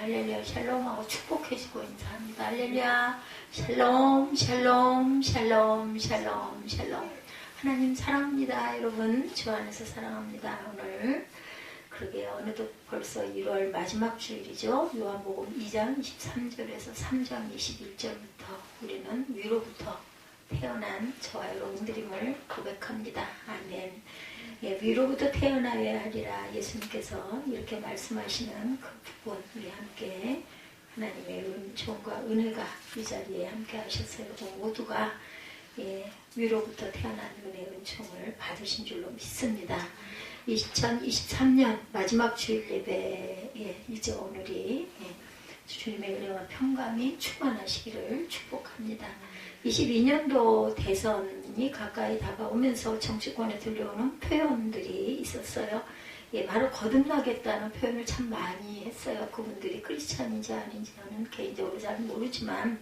할렐루야 샬롬하고 축복해주고 인사합니다. 할렐루야 샬롬 샬롬 샬롬 샬롬 샬롬. 하나님 사랑합니다. 여러분 주 안에서 사랑합니다. 오늘 그러게 어느덧 벌써 1월 마지막 주일이죠. 요한복음 2장 23절에서 3장 21절부터 우리는 위로부터 태어난 저와 여러분들임을 고백합니다. 아멘. 예, 위로부터 태어나야 하리라 예수님께서 이렇게 말씀하시는 그 부분 우리 함께 하나님의 은총과 은혜가 이 자리에 함께 하셨어요. 모두가 예, 위로부터 태어난 은혜 은총을 받으신 줄로 믿습니다. 2023년 마지막 주일 예배에 이제 오늘이 주님의 은혜와 평강이 충만하시기를 축복합니다. 22년도 대선이 가까이 다가오면서 정치권에 들려오는 표현들이 있었어요. 예, 바로 거듭나겠다는 표현을 참 많이 했어요. 그분들이 크리스찬인지 아닌지 저는 개인적으로 잘 모르지만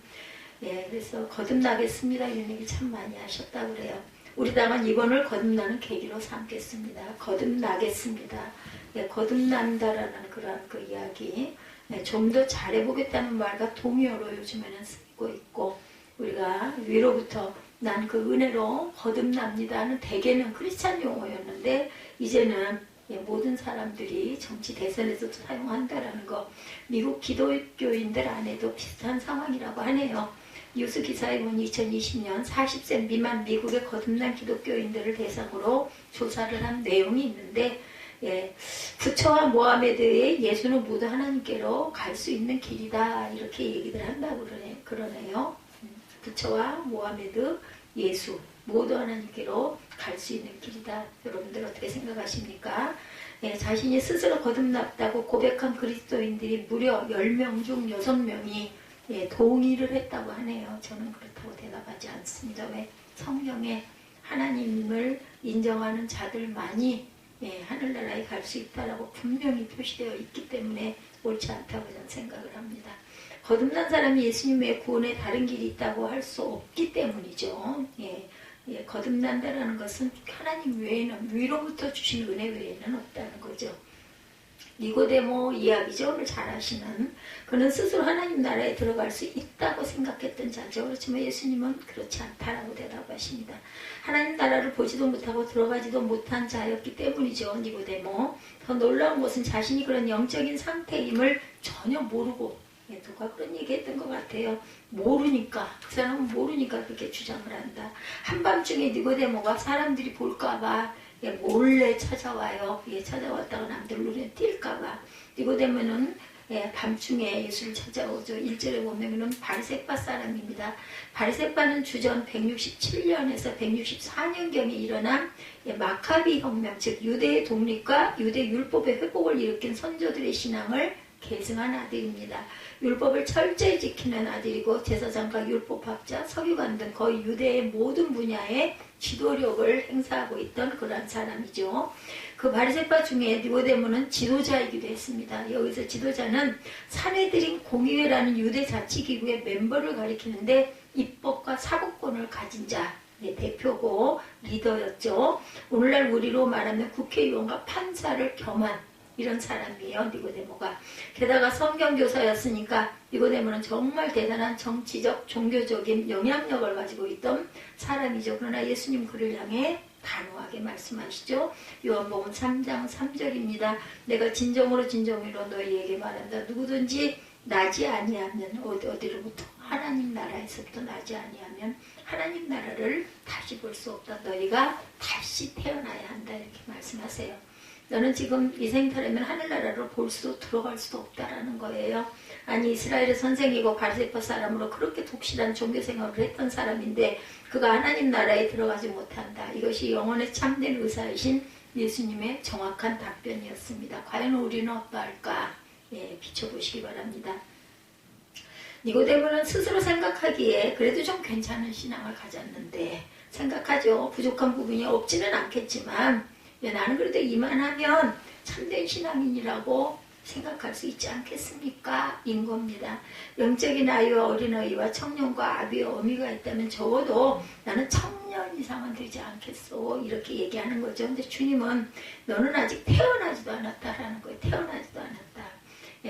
예, 그래서 거듭나겠습니다 이런 얘기 참 많이 하셨다고 그래요. 우리 당은 이번을 거듭나는 계기로 삼겠습니다. 거듭나겠습니다. 예, 거듭난다라는 그런 그 이야기 예, 좀 더 잘해보겠다는 말과 동의어로 요즘에는 쓰고 있고 우리가 위로부터 난 그 은혜로 거듭납니다는 대개는 크리스찬 용어였는데 이제는 예, 모든 사람들이 정치 대선에서도 사용한다라는 거 미국 기독교인들 안에도 비슷한 상황이라고 하네요. 뉴스 기사에 보니 2020년 40세 미만 미국의 거듭난 기독교인들을 대상으로 조사를 한 내용이 있는데 예, 부처와 모하메드의 예수는 모두 하나님께로 갈 수 있는 길이다 이렇게 얘기들 한다고 그러네요. 부처와 모하메드, 예수 모두 하나님께로 갈 수 있는 길이다. 여러분들 어떻게 생각하십니까? 예, 자신이 스스로 거듭났다고 고백한 그리스도인들이 무려 10명 중 6명이 예, 동의를 했다고 하네요. 저는 그렇다고 대답하지 않습니다. 왜? 성경에 하나님을 인정하는 자들만이 예, 하늘나라에 갈 수 있다라고 분명히 표시되어 있기 때문에 옳지 않다고 저는 생각을 합니다. 거듭난 사람이 예수님의 구원에 다른 길이 있다고 할 수 없기 때문이죠. 예, 예, 거듭난다라는 것은 하나님 외에는 위로부터 주신 은혜 외에는 없다는 거죠. 니고데모 이야기죠. 오늘 잘 아시는. 그는 스스로 하나님 나라에 들어갈 수 있다고 생각했던 자죠. 그렇지만 예수님은 그렇지 않다라고 대답하십니다. 하나님 나라를 보지도 못하고 들어가지도 못한 자였기 때문이죠. 니고데모. 더 놀라운 것은 자신이 그런 영적인 상태임을 전혀 모르고 예, 누가 그런 얘기했던 것 같아요. 모르니까 그 사람은 모르니까 그렇게 주장을 한다. 한밤중에 니고데모가 사람들이 볼까봐 예, 몰래 찾아와요. 예, 찾아왔다가 남들 눈에 띌까봐. 니고데모는 예, 밤중에 예수를 찾아오죠. 1절에 보면은 바리새파 사람입니다. 바리새파는 주전 167년에서 164년경에 일어난 예, 마카비 혁명, 즉 유대의 독립과 유대 율법의 회복을 일으킨 선조들의 신앙을 계승한 아들입니다. 율법을 철저히 지키는 아들이고 제사장과 율법학자, 서기관 등 거의 유대의 모든 분야에 지도력을 행사하고 있던 그런 사람이죠. 그 바리새파 중에 니고데모는 지도자이기도 했습니다. 여기서 지도자는 산헤드린 공의회라는 유대 자치기구의 멤버를 가리키는데 입법과 사법권을 가진 자 대표고 리더였죠. 오늘날 우리로 말하면 국회의원과 판사를 겸한 이런 사람이에요. 니고데모가. 게다가 성경교사였으니까 니고데모는 정말 대단한 정치적, 종교적인 영향력을 가지고 있던 사람이죠. 그러나 예수님 그를 향해 단호하게 말씀하시죠. 요한복음 3장 3절입니다. 내가 진정으로 진정으로 너희에게 말한다. 누구든지 나지 아니하면 어디로부터? 하나님 나라에서부터 나지 아니하면 하나님 나라를 다시 볼 수 없다. 너희가 다시 태어나야 한다. 이렇게 말씀하세요. 너는 지금 이 생탈이면 하늘나라로 볼 수도 들어갈 수도 없다라는 거예요. 아니 이스라엘의 선생이고 바리새파 사람으로 그렇게 독실한 종교생활을 했던 사람인데 그가 하나님 나라에 들어가지 못한다. 이것이 영혼의 참된 의사이신 예수님의 정확한 답변이었습니다. 과연 우리는 어떠할까? 예, 비춰보시기 바랍니다. 니고데모는 스스로 생각하기에 그래도 좀 괜찮은 신앙을 가졌는데 생각하죠. 부족한 부분이 없지는 않겠지만 나는 그래도 이만하면 참된 신앙인이라고 생각할 수 있지 않겠습니까? 인 겁니다. 영적인 아이와 어린아이와 청년과 아비와 어미가 있다면 적어도 나는 청년 이상은 되지 않겠소 이렇게 얘기하는 거죠. 근데 주님은 너는 아직 태어나지도 않았다라는 거예요. 태어나지도 않았다.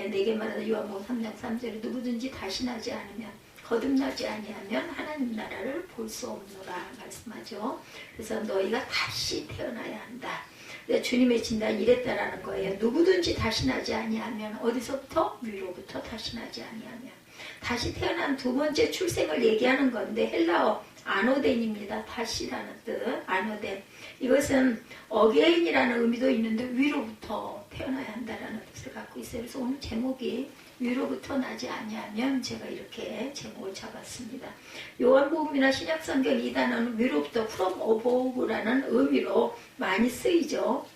내게 말하다 요한복음 3장 3절에 누구든지 다시 나지 않으면 거듭나지 아니하면 하나님 나라를 볼 수 없노라 말씀하죠. 그래서 너희가 다시 태어나야 한다. 주님의 진단이 이랬다라는 거예요. 누구든지 다시 나지 아니하면 어디서부터? 위로부터 다시 나지 아니하면. 다시 태어난 두 번째 출생을 얘기하는 건데 헬라어 아노덴입니다. 다시라는 뜻, 아노덴. 이것은 어게인이라는 의미도 있는데 위로부터 태어나야 한다라는 뜻을 갖고 있어요. 그래서 오늘 제목이 위로부터 나지 아니하면 제가 이렇게 제목을 잡았습니다. 요한복음이나 신약성경 이 단어는 위로부터 from above라는 의미로 많이 쓰이죠.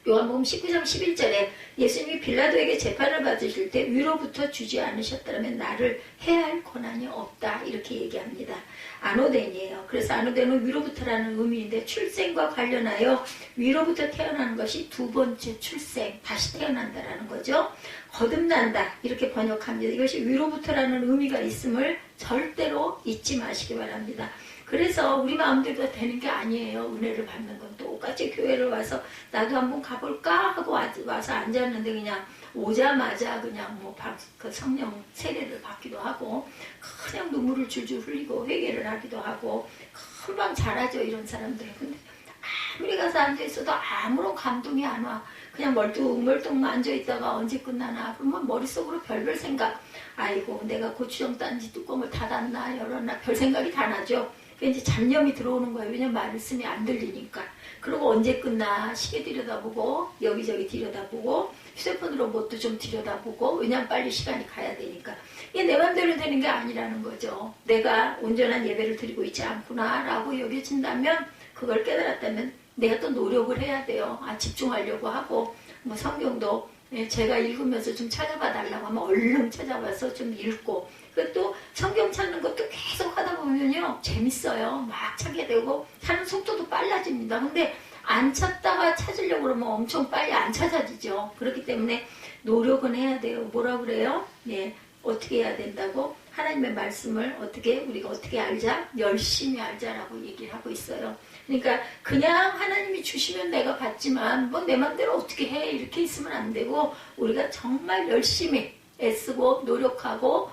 요한복음 19장 11절에 예수님이 빌라도에게 재판을 받으실 때 위로부터 주지 않으셨다면 나를 해할 권한이 없다 이렇게 얘기합니다. 아노덴이에요. 그래서 아노덴은 위로부터라는 의미인데 출생과 관련하여 위로부터 태어나는 것이 두 번째 출생, 다시 태어난다라는 거죠. 거듭난다 이렇게 번역합니다. 이것이 위로부터라는 의미가 있음을 절대로 잊지 마시기 바랍니다. 그래서 우리 마음대로 되는 게 아니에요. 은혜를 받는 건 똑같이 교회를 와서 나도 한번 가볼까 하고 와서 앉았는데 그냥 오자마자 그냥 그 성령 세례를 받기도 하고 그냥 눈물을 줄줄 흘리고 회개를 하기도 하고 금방 잘하죠 이런 사람들은. 근데 아무리 가서 앉아있어도 아무런 감동이 안 와. 그냥 멀뚱멀뚱 앉아있다가 언제 끝나나 그러면 머릿속으로 별별 생각. 아이고 내가 고추장 딴지 뚜껑을 닫았나 열었나 별 생각이 다 나죠. 이제 잡념이 들어오는 거예요. 왜냐면 말씀이 안 들리니까. 그리고 언제 끝나 시계 들여다보고 여기저기 들여다보고 휴대폰으로 뭣도 좀 들여다보고 왜냐면 빨리 시간이 가야 되니까. 이게 내 맘대로 되는 게 아니라는 거죠. 내가 온전한 예배를 드리고 있지 않구나 라고 여겨진다면 그걸 깨달았다면 내가 또 노력을 해야 돼요. 집중하려고 하고 성경도 제가 읽으면서 좀 찾아봐 달라고 하면 얼른 찾아봐서 좀 읽고 또 성경 찾는 것도 계속 하다 보면요 재밌어요. 막 찾게 되고 찾는 속도도 빨라집니다. 근데 안 찾다가 찾으려고 그러면 엄청 빨리 안 찾아지죠. 그렇기 때문에 노력은 해야 돼요. 뭐라 그래요? 어떻게 해야 된다고? 하나님의 말씀을 우리가 어떻게 알자? 열심히 알자라고 얘기를 하고 있어요. 그러니까 그냥 하나님이 주시면 내가 받지만 내 맘대로 어떻게 해 이렇게 있으면 안 되고 우리가 정말 열심히 애쓰고 노력하고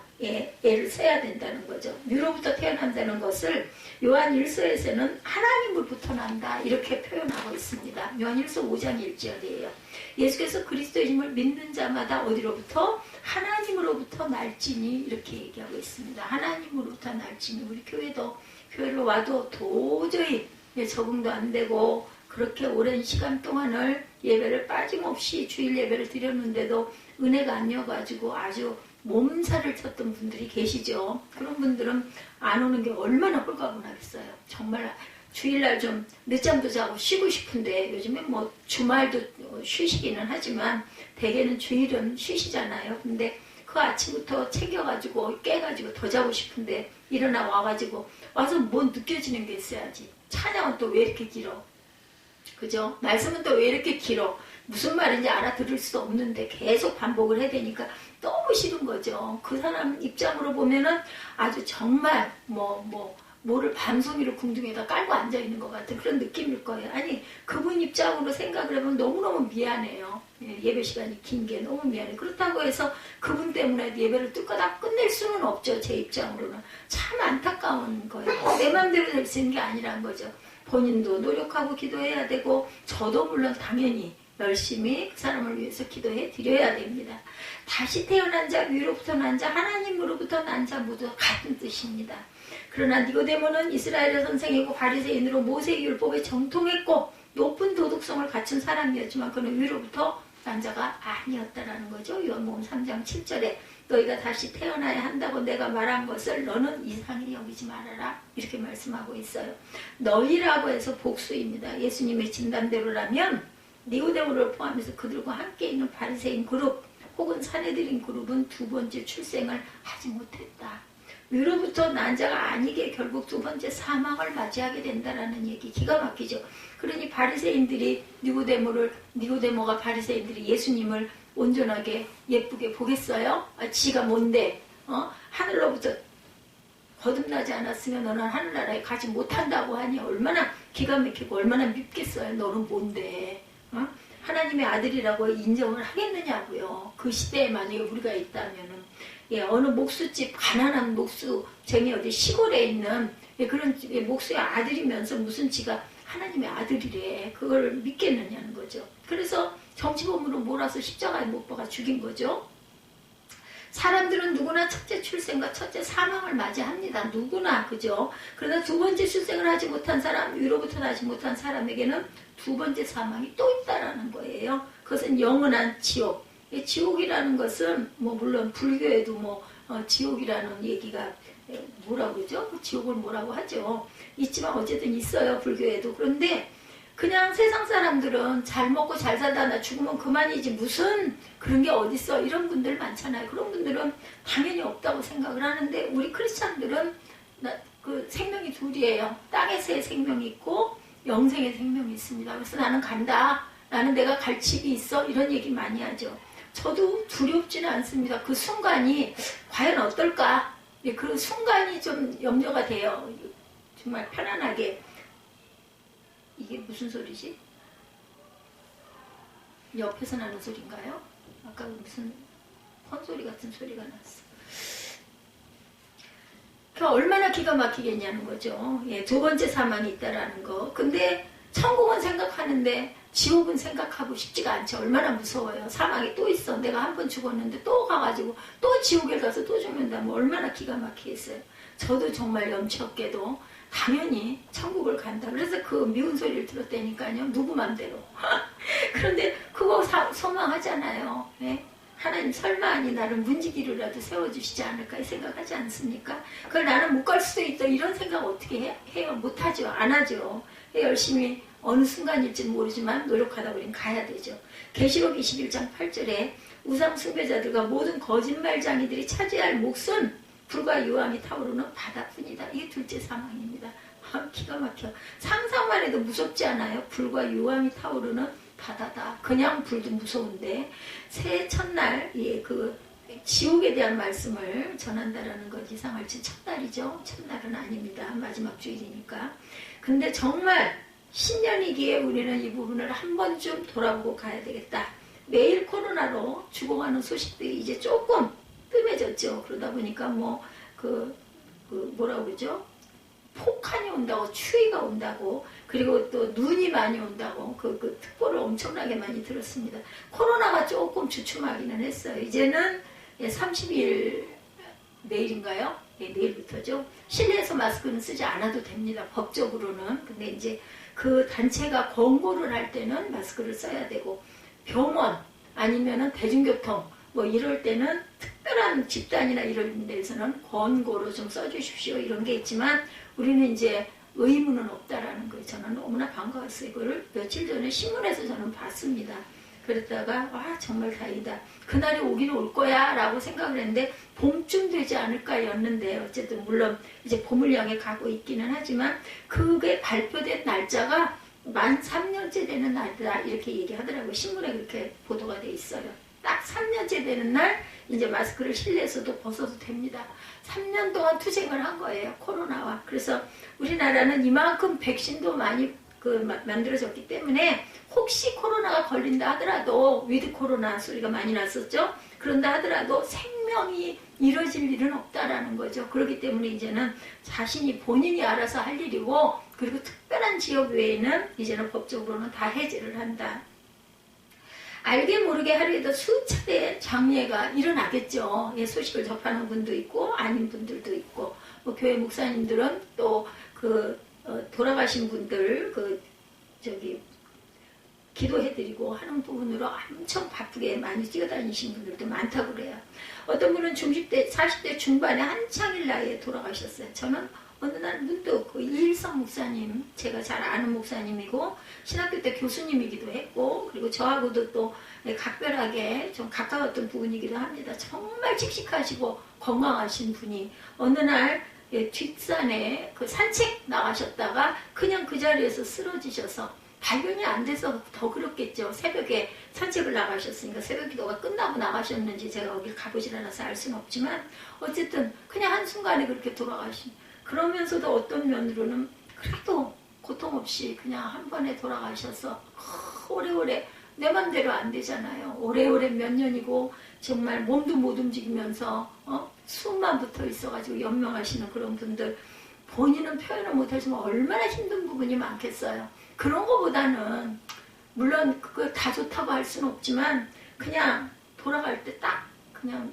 애를 써야 된다는 거죠. 위로부터 태어난다는 것을 요한 1서에서는 하나님으로부터 난다 이렇게 표현하고 있습니다. 요한 1서 5장 1절이에요. 예수께서 그리스도임을 믿는 자마다 어디로부터? 하나님으로부터 날지니 이렇게 얘기하고 있습니다. 하나님으로부터 날지니. 우리 교회를 와도 도저히 적응도 안 되고 그렇게 오랜 시간 동안을 예배를 빠짐없이 주일 예배를 드렸는데도 은혜가 아니어가지고 아주 몸살을 쳤던 분들이 계시죠. 그런 분들은 안 오는 게 얼마나 홀가분하겠어요. 정말 주일날 좀 늦잠도 자고 쉬고 싶은데 요즘에 주말도 쉬시기는 하지만 대개는 주일은 쉬시잖아요. 근데 그 아침부터 챙겨가지고 깨가지고 더 자고 싶은데 일어나 와가지고 와서 느껴지는 게 있어야지. 찬양은 또 왜 이렇게 길어? 그죠? 말씀은 또 왜 이렇게 길어? 무슨 말인지 알아들을 수도 없는데 계속 반복을 해야 되니까 너무 싫은 거죠. 그 사람 입장으로 보면은 아주 정말 뭐를 밤송이를 궁둥이에다 깔고 앉아있는 것 같은 그런 느낌일 거예요. 아니 그분 입장으로 생각을 해보면 너무너무 미안해요. 예배 시간이 긴 게 너무 미안해요. 그렇다고 해서 그분 때문에 예배를 뚜까닥 끝낼 수는 없죠. 제 입장으로는. 참 안타까운 거예요. 내 마음대로 될 수 있는 게 아니란 거죠. 본인도 노력하고 기도해야 되고 저도 물론 당연히 열심히 그 사람을 위해서 기도해 드려야 됩니다. 다시 태어난 자, 위로부터 난 자, 하나님으로부터 난 자 모두 같은 뜻입니다. 그러나 니고데모는 이스라엘의 선생이고 바리새인으로 모세율법에 정통했고 높은 도덕성을 갖춘 사람이었지만 그는 위로부터 난 자가 아니었다라는 거죠. 요한복음 3장 7절에 너희가 다시 태어나야 한다고 내가 말한 것을 너는 이상히 여기지 말아라 이렇게 말씀하고 있어요. 너희라고 해서 복수입니다. 예수님의 진단대로라면 니고데모를 포함해서 그들과 함께 있는 바리새인 그룹 혹은 사내들인 그룹은 두 번째 출생을 하지 못했다. 위로부터 난 자가 아니게 결국 두 번째 사망을 맞이하게 된다라는 얘기 기가 막히죠. 그러니 바리새인들이 니고데모가 바리새인들이 예수님을 온전하게 예쁘게 보겠어요? 지가 뭔데? 하늘로부터 거듭나지 않았으면 너는 하늘나라에 가지 못한다고 하니 얼마나 기가 막히고 얼마나 밉겠어요. 너는 뭔데? 하나님의 아들이라고 인정을 하겠느냐고요. 그 시대에 만약에 우리가 있다면은. 예, 어느 목수집, 가난한 목수쟁이 어디 시골에 있는 그런 목수의 아들이면서 무슨 지가 하나님의 아들이래. 그걸 믿겠느냐는 거죠. 그래서 정치범으로 몰아서 십자가에 못 박아 죽인 거죠. 사람들은 누구나 첫째 출생과 첫째 사망을 맞이합니다. 누구나, 그죠? 그러나 두 번째 출생을 하지 못한 사람, 위로부터 나지 못한 사람에게는 두 번째 사망이 또 있다라는 거예요. 그것은 영원한 지옥. 지옥이라는 것은 뭐 물론 불교에도 지옥이라는 얘기가 뭐라고 그러죠? 지옥을 뭐라고 하죠. 있지만 어쨌든 있어요, 불교에도. 그런데 그냥 세상 사람들은 잘 먹고 잘 살다 나 죽으면 그만이지 무슨 그런 게 어딨어, 이런 분들 많잖아요. 그런 분들은 당연히 없다고 생각을 하는데, 우리 크리스찬들은 그 생명이 둘이에요. 땅에서의 생명이 있고 영생의 생명이 있습니다. 그래서 나는 간다, 나는 내가 갈 집이 있어, 이런 얘기 많이 하죠. 저도 두렵지는 않습니다. 그 순간이 과연 어떨까, 그 순간이 좀 염려가 돼요. 정말 편안하게. 이게 무슨 소리지? 옆에서 나는 소리인가요? 아까 무슨 헛소리 같은 소리가 났어. 그러니까 얼마나 기가 막히겠냐는 거죠. 예, 두 번째 사망이 있다라는 거. 근데 천국은 생각하는데 지옥은 생각하고 싶지가 않죠. 얼마나 무서워요. 사망이 또 있어. 내가 한 번 죽었는데 또 가가지고 또 지옥에 가서 또 죽는다면 얼마나 기가 막히겠어요. 저도 정말 염치 없게도 당연히 천국을 간다. 그래서 그 미운 소리를 들었다니까요. 누구 맘대로. 그런데 그거 소망하잖아요. 네? 하나님 설마 나를 문지기로라도 세워주시지 않을까 생각하지 않습니까? 그걸 나는 못 갈 수도 있다, 이런 생각 어떻게 해요? 못하죠. 안 하죠. 열심히 어느 순간일지는 모르지만 노력하다 보면 가야 되죠. 계시록 21장 8절에 우상 숭배자들과 모든 거짓말장이들이 차지할 몫은 불과 유황이 타오르는 바다뿐이다. 이게 둘째 사망입니다. 기가 막혀. 상상만 해도 무섭지 않아요? 불과 유황이 타오르는 바다다. 그냥 불도 무서운데 새해 첫날 그 지옥에 대한 말씀을 전한다라는 것 이상할지 첫날이죠. 첫날은 아닙니다. 마지막 주일이니까. 근데 정말 신년이기에 우리는 이 부분을 한 번쯤 돌아보고 가야 되겠다. 매일 코로나로 죽어가는 소식들이 이제 조금 뜸해졌죠. 그러다 보니까 뭐라고 그러죠? 폭한이 온다고, 추위가 온다고, 그리고 또 눈이 많이 온다고, 그 특보를 엄청나게 많이 들었습니다. 코로나가 조금 주춤하기는 했어요. 이제는 30일, 내일인가요? 내일부터죠. 실내에서 마스크는 쓰지 않아도 됩니다. 법적으로는. 근데 이제 그 단체가 권고를 할 때는 마스크를 써야 되고, 병원 아니면은 대중교통 이럴 때는 특별한 집단이나 이런 데서는 권고로 좀 써주십시오, 이런 게 있지만 우리는 이제 의무는 없다라는 거예요. 저는 너무나 반가웠어요. 이거를 며칠 전에 신문에서 저는 봤습니다. 그랬다가 정말 다행이다. 그날이 오긴 올 거야 라고 생각을 했는데 봄쯤 되지 않을까 였는데, 어쨌든 물론 이제 봄을 향해 가고 있기는 하지만 그게 발표된 날짜가 만 3년째 되는 날이다, 이렇게 얘기하더라고요. 신문에 그렇게 보도가 돼 있어요. 딱 3년째 되는 날 이제 마스크를 실내에서도 벗어도 됩니다. 3년 동안 투쟁을 한 거예요, 코로나와. 그래서 우리나라는 이만큼 백신도 많이 만들어졌기 때문에 혹시 코로나가 걸린다 하더라도, 위드 코로나 소리가 많이 났었죠. 그런다 하더라도 생명이 이뤄질 일은 없다라는 거죠. 그렇기 때문에 이제는 자신이 본인이 알아서 할 일이고, 그리고 특별한 지역 외에는 이제는 법적으로는 다 해제를 한다. 알게 모르게 하루에도 수차례 장례가 일어나겠죠. 소식을 접하는 분도 있고 아닌 분들도 있고, 교회 목사님들은 또 돌아가신 분들 기도해드리고 하는 부분으로 엄청 바쁘게 많이 뛰어다니신 분들도 많다고 그래요. 어떤 분은 40대 중반에 한창일 나이에 돌아가셨어요. 저는 어느 날 문득 이일성 목사님, 제가 잘 아는 목사님이고 신학교 때 교수님이기도 했고, 그리고 저하고도 또 각별하게 좀 가까웠던 부분이기도 합니다. 정말 칙칙하시고 건강하신 분이 어느 날 뒷산에 산책 나가셨다가 그냥 그 자리에서 쓰러지셔서, 발견이 안 돼서 더 그렇겠죠. 새벽에 산책을 나가셨으니까 새벽 기도가 끝나고 나가셨는지 제가 거길 가보질 않아서 알 수는 없지만, 어쨌든 그냥 한순간에 그렇게 돌아가신, 그러면서도 어떤 면으로는 그래도 고통 없이 그냥 한 번에 돌아가셔서 오래오래 내 맘대로 안 되잖아요. 오래오래 몇 년이고 정말 몸도 못 움직이면서 숨만 붙어 있어가지고 연명하시는 그런 분들, 본인은 표현을 못하지만 얼마나 힘든 부분이 많겠어요. 그런 거보다는 물론 그거 다 좋다고 할 수는 없지만 그냥 돌아갈 때 딱 그냥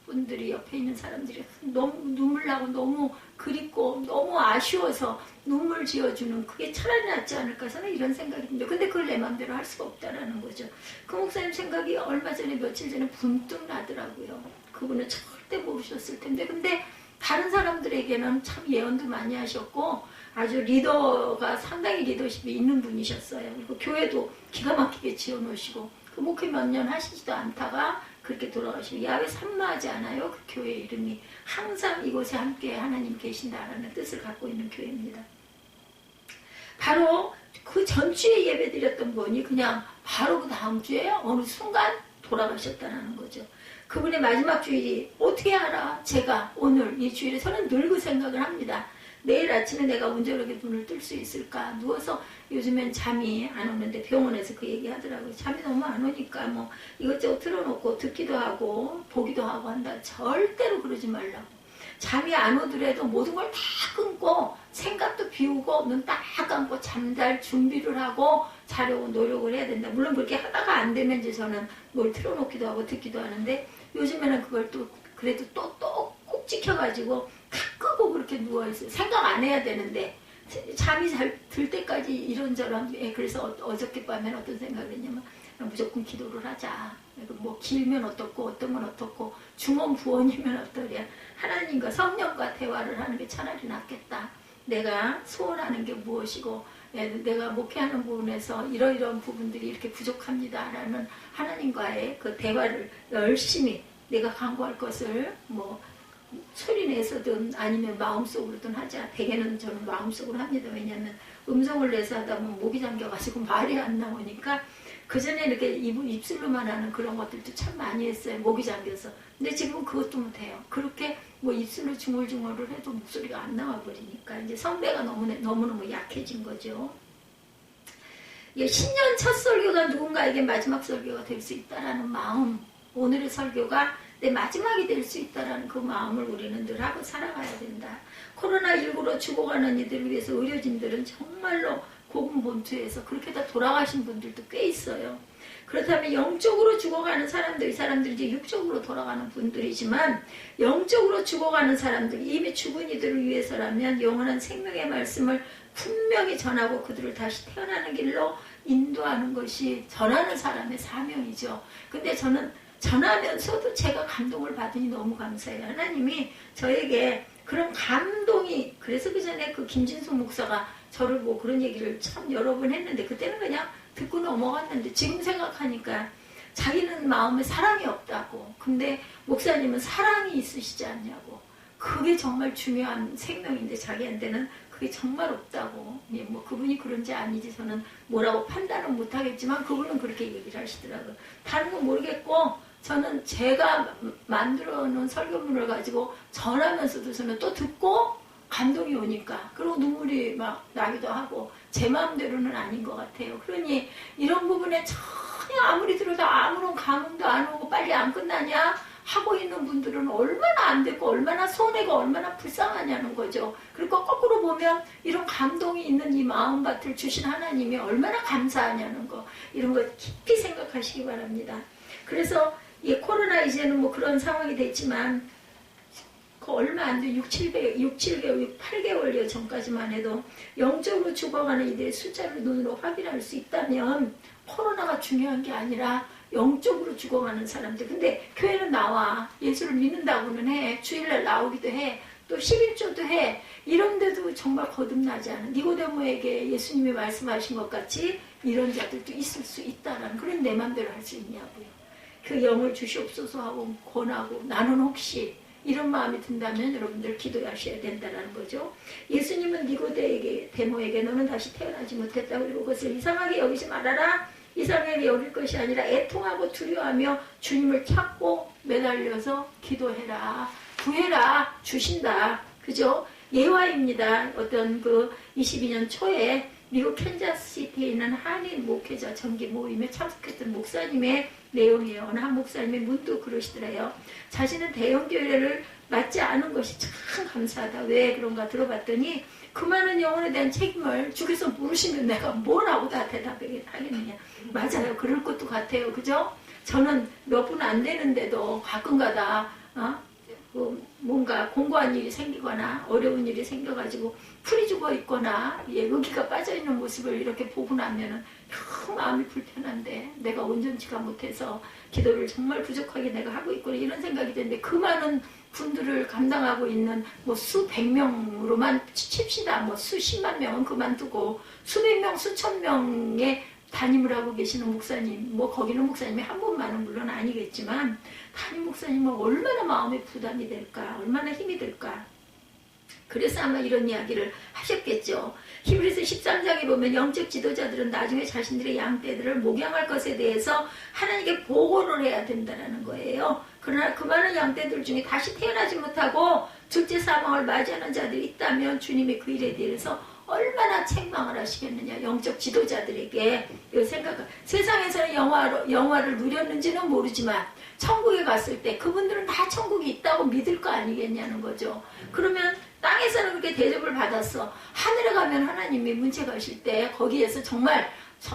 분들이 옆에 있는 사람들이 너무 눈물 나고 너무 그립고 너무 아쉬워서 눈물 지어주는 그게 차라리 낫지 않을까 저는 이런 생각이 듭니다. 근데 그걸 내 마음대로 할 수가 없다라는 거죠. 그 목사님 생각이 얼마 전에 며칠 전에 분뜩 나더라고요. 그분은 절대 모르셨을 텐데 근데 다른 사람들에게는 참 예언도 많이 하셨고 아주 리더가 상당히 리더십이 있는 분이셨어요. 그리고 교회도 기가 막히게 지어놓으시고 그 목회 몇 년 하시지도 않다가 그렇게 돌아가시고 야외 산마하지 않아요. 그 교회 이름이 항상 이곳에 함께 하나님 계신다라는 뜻을 갖고 있는 교회입니다. 바로 그 전주에 예배드렸던 분이 그냥 바로 그 다음 주에 어느 순간 돌아가셨다는 거죠. 그분의 마지막 주일이 어떻게 알아? 제가 오늘 이 주일에 저는 늘 그 생각을 합니다. 내일 아침에 내가 온전하게 눈을 뜰 수 있을까? 누워서 요즘엔 잠이 안 오는데 병원에서 그 얘기 하더라고요. 잠이 너무 안 오니까 뭐 이것저것 틀어놓고 듣기도 하고 보기도 하고 한다. 절대로 그러지 말라고. 잠이 안 오더라도 모든 걸 다 끊고 생각도 비우고 눈 딱 감고 잠잘 준비를 하고 자려고 노력을 해야 된다. 물론 그렇게 하다가 안 되면 이제 저는 뭘 틀어놓기도 하고 듣기도 하는데 요즘에는 그걸 또 그래도 또 꼭 지켜가지고 다 끄고 그렇게 누워있어요. 생각 안 해야 되는데 잠이 잘 들 때까지 이런저런 그래서 어저께 밤에는 어떤 생각을 했냐면 무조건 기도를 하자. 뭐 길면 어떻고 어떤 건 어떻고 중언부언이면 어떠랴. 하나님과 성령과 대화를 하는 게 차라리 낫겠다. 내가 소원하는 게 무엇이고 내가 목회하는 부분에서 이러이러한 부분들이 이렇게 부족합니다라는 하나님과의 그 대화를 열심히 내가 강구할 것을 뭐 소리 내서든 아니면 마음속으로든 하자. 대개는 저는 마음속으로 합니다. 왜냐하면 음성을 내서 하다 보면 목이 잠겨가지고 말이 안 나오니까 그전에 이렇게 입술로만 하는 그런 것들도 참 많이 했어요. 목이 잠겨서. 근데 지금은 그것도 못해요. 그렇게 뭐 입술로 중얼중얼을 해도 목소리가 안 나와버리니까 이제 성대가 너무너무 약해진 거죠. 신년 첫 설교가 누군가에게 마지막 설교가 될 수 있다라는 마음, 오늘의 설교가 내 마지막이 될 수 있다는 그 마음을 우리는 늘 하고 살아가야 된다. 코로나19로 죽어가는 이들을 위해서 의료진들은 정말로 고군분투해서 그렇게 다 돌아가신 분들도 꽤 있어요. 그렇다면 영적으로 죽어가는 사람들, 이 사람들이 이제 육적으로 돌아가는 분들이지만 영적으로 죽어가는 사람들, 이미 죽은 이들을 위해서라면 영원한 생명의 말씀을 분명히 전하고 그들을 다시 태어나는 길로 인도하는 것이 전하는 사람의 사명이죠. 근데 저는 전하면서도 제가 감동을 받으니 너무 감사해요. 하나님이 저에게 그런 감동이, 그래서 그 전에 그 김진수 목사가 저를 뭐 그런 얘기를 참 여러 번 했는데 그때는 그냥 듣고 넘어갔는데 지금 생각하니까 자기는 마음에 사랑이 없다고. 근데 목사님은 사랑이 있으시지 않냐고. 그게 정말 중요한 생명인데 자기한테는 그게 정말 없다고. 뭐 그분이 그런지 아니지 저는 뭐라고 판단은 못하겠지만 그분은 그렇게 얘기를 하시더라고요. 다른 건 모르겠고 저는 제가 만들어 놓은 설교문을 가지고 전하면서도 저는 또 듣고 감동이 오니까 그리고 눈물이 막 나기도 하고 제 마음대로는 아닌 것 같아요. 그러니 이런 부분에 전혀 아무리 들어도 아무런 감흥도 안 오고 빨리 안 끝나냐 하고 있는 분들은 얼마나 안 됐고 얼마나 손해가 얼마나 불쌍하냐는 거죠. 그리고 거꾸로 보면 이런 감동이 있는 이 마음밭을 주신 하나님이 얼마나 감사하냐는 거, 이런 거 깊이 생각하시기 바랍니다. 그래서 이 코로나 이제는 뭐 그런 상황이 됐지만 그 얼마 안 돼 6, 7개월, 8개월 전까지만 해도 영적으로 죽어가는 이들의 숫자를 눈으로 확인할 수 있다면 코로나가 중요한 게 아니라 영적으로 죽어가는 사람들. 근데 교회는 나와. 예수를 믿는다고는 해. 주일날 나오기도 해. 또 11조도 해. 이런데도 정말 거듭나지 않은 니고데모에게 예수님이 말씀하신 것 같이 이런 자들도 있을 수 있다라는, 그런 내 맘대로 할 수 있냐고요. 그 영을 주시옵소서 하고 권하고 나는 혹시 이런 마음이 든다면 여러분들 기도하셔야 된다는 거죠. 예수님은 니고데모에게 너는 다시 태어나지 못했다. 그리고 그것을 이상하게 여기지 말아라. 이상하게 여길 것이 아니라 애통하고 두려워하며 주님을 찾고 매달려서 기도해라. 구해라. 주신다. 그죠? 예화입니다. 어떤 그 22년 초에 미국 캔자스시티에 있는 한인 목회자 정기 모임에 참석했던 목사님의 내용이에요. 어느 한 목사님이 문득 그러시더래요. 자신은 대형 교회를 맞지 않은 것이 참 감사하다. 왜 그런가 들어봤더니 그 많은 영혼에 대한 책임을 주께서 물으시면 내가 뭐라고 다 대답하겠느냐. 맞아요. 그럴 것도 같아요. 그죠? 저는 몇 분 안 되는데도 가끔가다 뭔가 공고한 일이 생기거나 어려운 일이 생겨가지고 풀이 죽어 있거나 의기가 빠져있는 모습을 이렇게 보고 나면은 너무 마음이 불편한데 내가 온전치가 못해서 기도를 정말 부족하게 내가 하고 있구나 이런 생각이 드는데 그 많은 분들을 감당하고 있는 뭐 수백 명으로만 칩시다. 뭐 수십만 명은 그만두고 수백 명, 수천 명의 담임을 하고 계시는 목사님, 뭐 거기는 목사님이 한 분만은 물론 아니겠지만 담임 목사님은 얼마나 마음의 부담이 될까, 얼마나 힘이 들까. 그래서 아마 이런 이야기를 하셨겠죠. 히브리서 13장에 보면 영적 지도자들은 나중에 자신들의 양떼들을 목양할 것에 대해서 하나님께 보고를 해야 된다는 거예요. 그러나 그 많은 양떼들 중에 다시 태어나지 못하고 둘째 사망을 맞이하는 자들이 있다면 주님이 그 일에 대해서 얼마나 책망을 하시겠느냐. 영적 지도자들에게 이 생각을. 세상에서는 영화를 누렸는지는 모르지만 천국에 갔을 때 그분들은 다 천국이 있다고 믿을 거 아니겠냐는 거죠. 그러면 땅에서는 그렇게 대접을 받았어. 하늘에 가면 하나님이 문책하실 때 거기에서 정말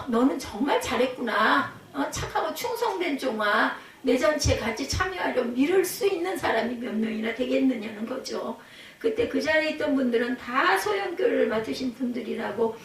너는 정말 잘했구나. 착하고 충성된 종아. 내 잔치에 같이 참여하려 미룰 수 있는 사람이 몇 명이나 되겠느냐는 거죠. 그때 그 자리에 있던 분들은 다 소형교회를 맡으신 분들이라고.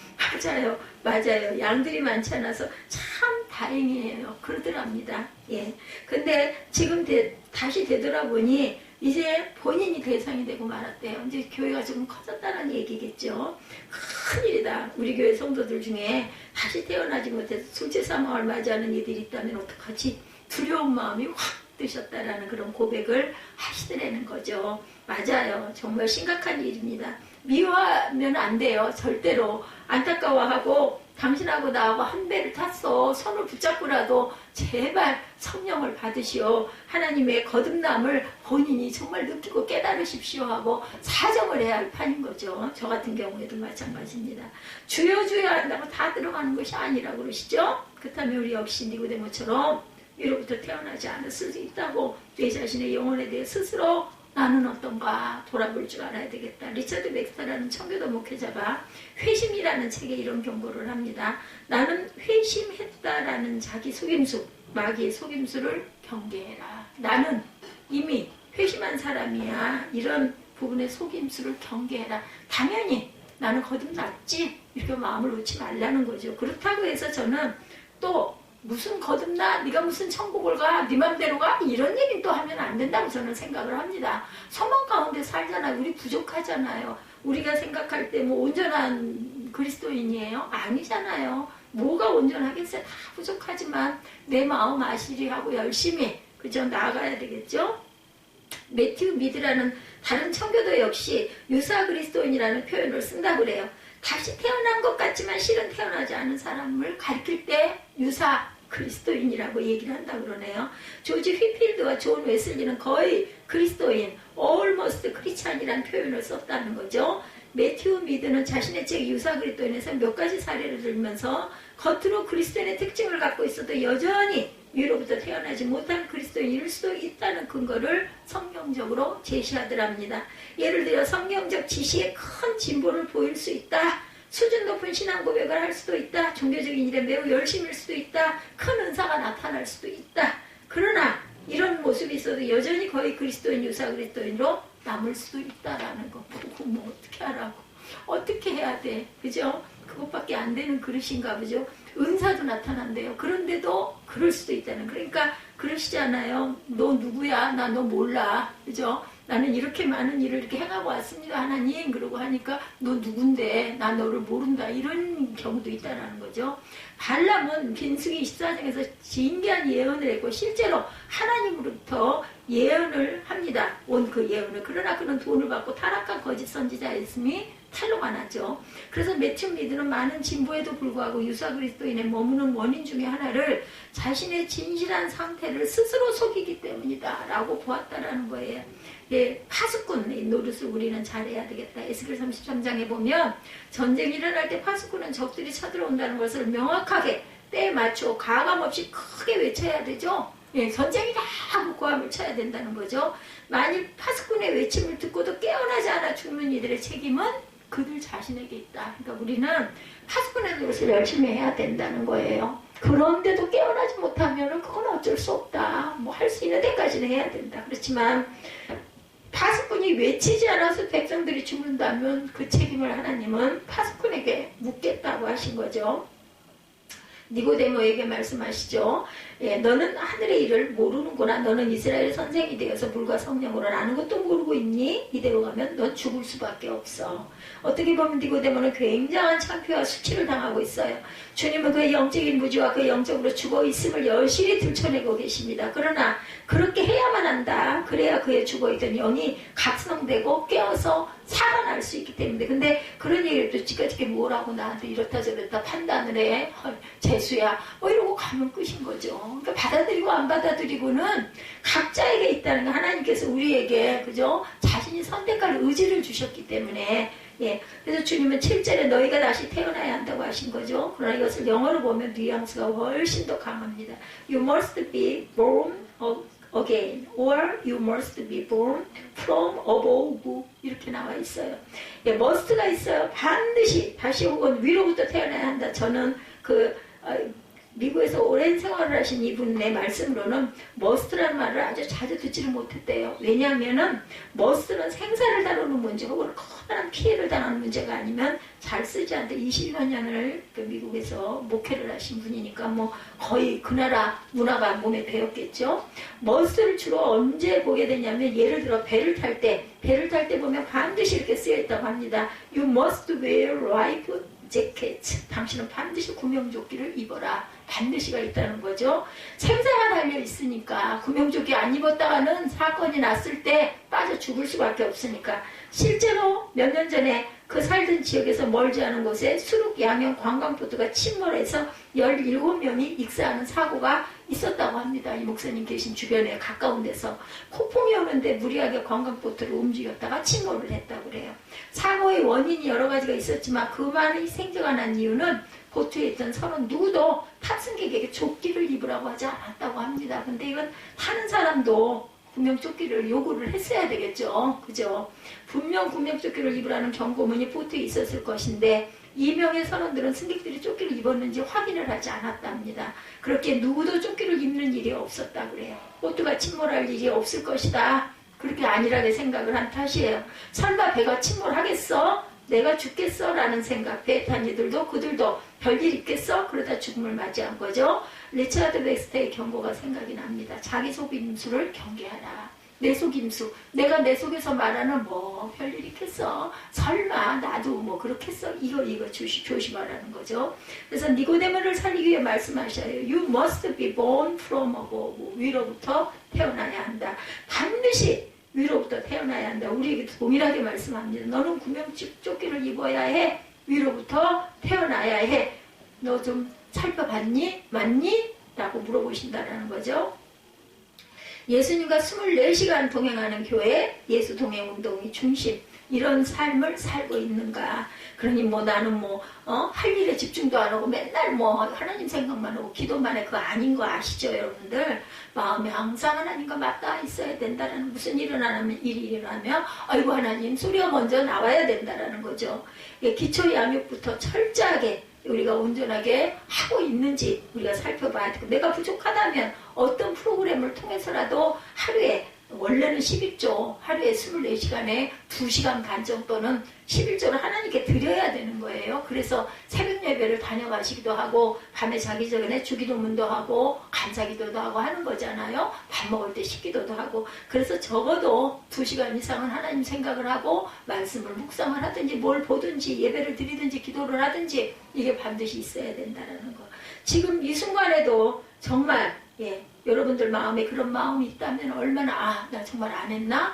맞아요. 양들이 많지 않아서 참 다행이에요. 그러더랍니다. 예. 근데 지금 다시 되돌아보니 이제 본인이 대상이 되고 말았대요. 이제 교회가 조금 커졌다는 얘기겠죠. 큰일이다. 우리 교회 성도들 중에 다시 태어나지 못해서 둘째 사망을 맞이하는 이들이 있다면 어떡하지? 두려운 마음이 확 드셨다라는 그런 고백을 하시더라는 거죠. 맞아요. 정말 심각한 일입니다. 미워하면 안 돼요. 절대로. 안타까워하고 당신하고 나하고 한 배를 탔어. 손을 붙잡고라도 제발 성령을 받으시오. 하나님의 거듭남을 본인이 정말 느끼고 깨달으십시오 하고 사정을 해야 할 판인 거죠. 저 같은 경우에도 마찬가지입니다. 주여 한다고 다 들어가는 것이 아니라고 그러시죠. 그렇다면 우리 역시 니고데모처럼 위로부터 태어나지 않을 수도 있다고 내 자신의 영혼에 대해 스스로 나는 어떤가 돌아볼 줄 알아야 되겠다. 리처드 맥스터라는 청교도 목회자가 회심이라는 책에 이런 경고를 합니다. 나는 회심했다라는 자기 속임수, 마귀의 속임수를 경계해라. 나는 이미 회심한 사람이야. 이런 부분의 속임수를 경계해라. 당연히 나는 거듭났지. 이렇게 마음을 놓지 말라는 거죠. 그렇다고 해서 저는 또 무슨 거듭나? 네가 무슨 천국을 가? 네 맘대로 가? 이런 얘기는 또 하면 안 된다고 저는 생각을 합니다. 소망 가운데 살잖아요. 우리 부족하잖아요. 우리가 생각할 때 뭐 온전한 그리스도인이에요? 아니잖아요. 뭐가 온전하겠어요? 다 부족하지만 내 마음 아시리하고 열심히 그저 나아가야 되겠죠? 매튜 미드라는 다른 청교도 역시 유사 그리스도인이라는 표현을 쓴다고 그래요. 다시 태어난 것 같지만 실은 태어나지 않은 사람을 가리킬 때 유사 그리스도인이라고 얘기를 한다고 그러네요. 조지 휘필드와 존 웨슬리는 거의 그리스도인, almost 크리스찬이라는 표현을 썼다는 거죠. 매튜 미드는 자신의 책 유사 그리스도인에서 몇 가지 사례를 들면서 겉으로 그리스도인의 특징을 갖고 있어도 여전히 위로부터 태어나지 못한 그리스도인일 수도 있다는 근거를 성경적으로 제시하더랍니다. 예를 들어 성경적 지식에 큰 진보를 보일 수 있다. 수준 높은 신앙 고백을 할 수도 있다. 종교적인 일에 매우 열심일 수도 있다. 큰 은사가 나타날 수도 있다. 그러나 이런 모습이 있어도 여전히 거의 그리스도인 유사 그리스도인으로 남을 수도 있다라는 거. 뭐 어떻게 하라고. 어떻게 해야 돼. 그죠? 그것밖에 안 되는 그릇인가 보죠. 은사도 나타난대요. 그런데도 그럴 수도 있다는. 그러니까 그러시잖아요. 너 누구야? 나 너 몰라. 그죠? 나는 이렇게 많은 일을 이렇게 행하고 왔습니다. 하나님. 그러고 하니까 너 누군데? 나 너를 모른다. 이런 경우도 있다는 거죠. 발람은 빈수기 24장에서 진기한 예언을 했고 실제로 하나님으로부터 예언을 합니다. 온 그 예언을. 그러나 그는 돈을 받고 타락한 거짓 선지자였음이 탄로가 나죠. 그래서 매튜 미드는 많은 진보에도 불구하고 유사 그리스도인의 머무는 원인 중에 하나를 자신의 진실한 상태를 스스로 속이기 때문이다 라고 보았다라는 거예요. 예, 파수꾼의 노릇을 우리는 잘해야 되겠다. 에스겔 33장에 보면 전쟁이 일어날 때 파수꾼은 적들이 쳐들어온다는 것을 명확하게 때에 맞추어 가감없이 크게 외쳐야 되죠. 예, 전쟁이다 하고 고함을 쳐야 된다는 거죠. 만일 파수꾼의 외침을 듣고도 깨어나지 않아 죽는 이들의 책임은 그들 자신에게 있다. 그러니까 우리는 파수꾼의 노릇을 열심히 해야 된다는 거예요. 그런데도 깨어나지 못하면 그건 어쩔 수 없다. 뭐 할 수 있는 데까지는 해야 된다. 그렇지만 파수꾼이 외치지 않아서 백성들이 죽는다면 그 책임을 하나님은 파수꾼에게 묻겠다고 하신 거죠. 니고데모에게 말씀하시죠. 예, 너는 하늘의 일을 모르는구나. 너는 이스라엘 선생이 되어서 물과 성령으로 아는 것도 모르고 있니? 이대로 가면 넌 죽을 수밖에 없어. 어떻게 보면 니고데모는 굉장한 창피와 수치를 당하고 있어요. 주님은 그의 영적인 무지와 그 영적으로 죽어 있음을 여실히 들춰내고 계십니다. 그러나 그렇게 해야만 한다. 그래야 그의 죽어있던 영이 각성되고 깨어서 살아날 수 있기 때문에. 근데 그런 얘기를 또 지까지게 뭐라고 나한테 이렇다 저렇다 판단을 해. 재수야. 뭐 이러고 가면 끝인 거죠. 그러니까 받아들이고 안 받아들이고는 각자에게 있다는 거. 하나님께서 우리에게 그죠? 자신이 선택할 의지를 주셨기 때문에. 예. 그래서 주님은 7절에 너희가 다시 태어나야 한다고 하신 거죠. 그러나 이것을 영어로 보면 뉘앙스가 훨씬 더 강합니다. You must be born again, or you must be born from above. 이렇게 나와 있어요. 예, must가 있어요. 반드시 다시 혹은 위로부터 태어나야 한다. 저는 미국에서 오랜 생활을 하신 이분의 말씀으로는 must라는 말을 아주 자주 듣지를 못했대요. 왜냐하면은 must는 생사를 다루는 문제 혹은 커다란 피해를 당하는 문제가 아니면 잘 쓰지 않는데 20여 년을 미국에서 목회를 하신 분이니까 뭐 거의 그 나라 문화가 몸에 배었겠죠. must를 주로 언제 보게 되냐면 예를 들어 배를 탈 때 보면 반드시 이렇게 쓰여 있다고 합니다. You must wear life jacket. 당신은 반드시 구명조끼를 입어라. 반드시가 있다는 거죠. 생사가 달려 있으니까 구명조끼 안 입었다가는 사건이 났을 때 빠져 죽을 수밖에 없으니까. 실제로 몇 년 전에 그 살던 지역에서 멀지 않은 곳에 수륙 양형 관광보트가 침몰해서 17명이 익사하는 사고가 있었다고 합니다. 이 목사님 계신 주변에 가까운 데서 폭풍이 오는데 무리하게 관광보트를 움직였다가 침몰을 했다고 그래요. 사고의 원인이 여러 가지가 있었지만 그 많은 생존가 난 이유는 보트에 있던 선원 누구도 탑승객에게 조끼를 입으라고 하지 않았다고 합니다. 근데 이건 타는 사람도 구명조끼를 요구를 했어야 되겠죠. 그죠? 분명 구명조끼를 입으라는 경고문이 보트에 있었을 것인데 2명의 선원들은 승객들이 조끼를 입었는지 확인을 하지 않았답니다. 그렇게 누구도 조끼를 입는 일이 없었다 그래요. 보트가 침몰할 일이 없을 것이다. 그렇게 안일하게 생각을 한 탓이에요. 설마 배가 침몰하겠어? 내가 죽겠어? 라는 생각. 배 탄 이들도 그들도 별일 있겠어? 그러다 죽음을 맞이한 거죠. 리차드 렉스터의 경고가 생각이 납니다. 자기 속임수를 경계하라. 내 속임수. 내가 내 속에서 말하는 뭐 별일 있겠어? 설마 나도 뭐 그렇겠어? 이거 조심하라는 거죠. 그래서 니고데모를 살리기 위해 말씀하셔요. You must be born from above. 위로부터 태어나야 한다. 반드시 위로부터 태어나야 한다. 우리에게 동일하게 말씀합니다. 너는 구명조끼를 입어야 해. 위로부터 태어나야 해. 너 좀 살펴봤니? 맞니? 라고 물어보신다라는 거죠. 예수님과 24시간 동행하는 교회, 예수 동행 운동이 중심. 이런 삶을 살고 있는가. 그러니 뭐 나는 할 일에 집중도 안 하고 맨날 하나님 생각만 하고 기도만 해. 그거 아닌 거 아시죠, 여러분들? 마음에 항상 하나님과 맞닿아 있어야 된다라는, 무슨 일이 일어나면 아이고 하나님 소리가 먼저 나와야 된다라는 거죠. 기초 양육부터 철저하게 우리가 온전하게 하고 있는지 우리가 살펴봐야 되고, 내가 부족하다면 어떤 프로그램을 통해서라도 하루에, 원래는 11조, 하루에 24시간에 2시간 반 정도는 11조를 하나님께 드려야 되는 거예요. 그래서 새벽 예배를 다녀가시기도 하고, 밤에 자기 전에 주기도문도 하고, 감사기도도 하고 하는 거잖아요. 밥 먹을 때 식기도도 하고. 그래서 적어도 2시간 이상은 하나님 생각을 하고, 말씀을 묵상을 하든지, 뭘 보든지, 예배를 드리든지, 기도를 하든지, 이게 반드시 있어야 된다는 거. 지금 이 순간에도 정말 예, 여러분들 마음에 그런 마음이 있다면 얼마나 나 정말 안 했나?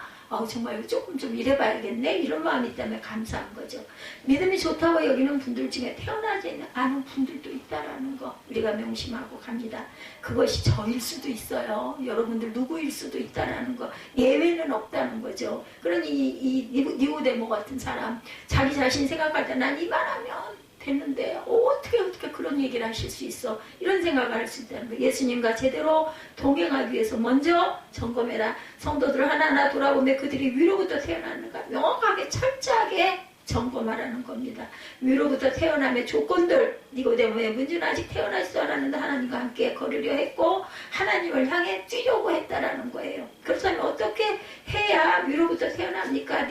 정말 조금 좀 일해봐야겠네 이런 마음이 있다면 감사한 거죠. 믿음이 좋다고 여기는 분들 중에 태어나지 않은 분들도 있다라는 거 우리가 명심하고 갑니다. 그것이 저일 수도 있어요. 여러분들 누구일 수도 있다라는 거 예외는 없다는 거죠. 그러니 이 니고데모 같은 사람 자기 자신 생각할 때 난 이만하면 됐는데 어떻게 그런 얘기를 하실 수 있어 이런 생각을 할 수 있다는 거예요. 예수님과 제대로 동행하기 위해서 먼저 점검해라. 성도들을 하나하나 돌아보며 그들이 위로부터 태어났는가 명확하게 철저하게 점검하라는 겁니다. 위로부터 태어남의 조건들 니고데모의 문제는 아직 태어나지도 않았는데 하나님과 함께 걸으려 했고 하나님을 향해 뛰려고 했다라는 거예요. 그렇다면 어떻게 해야 위로부터 태어납니까?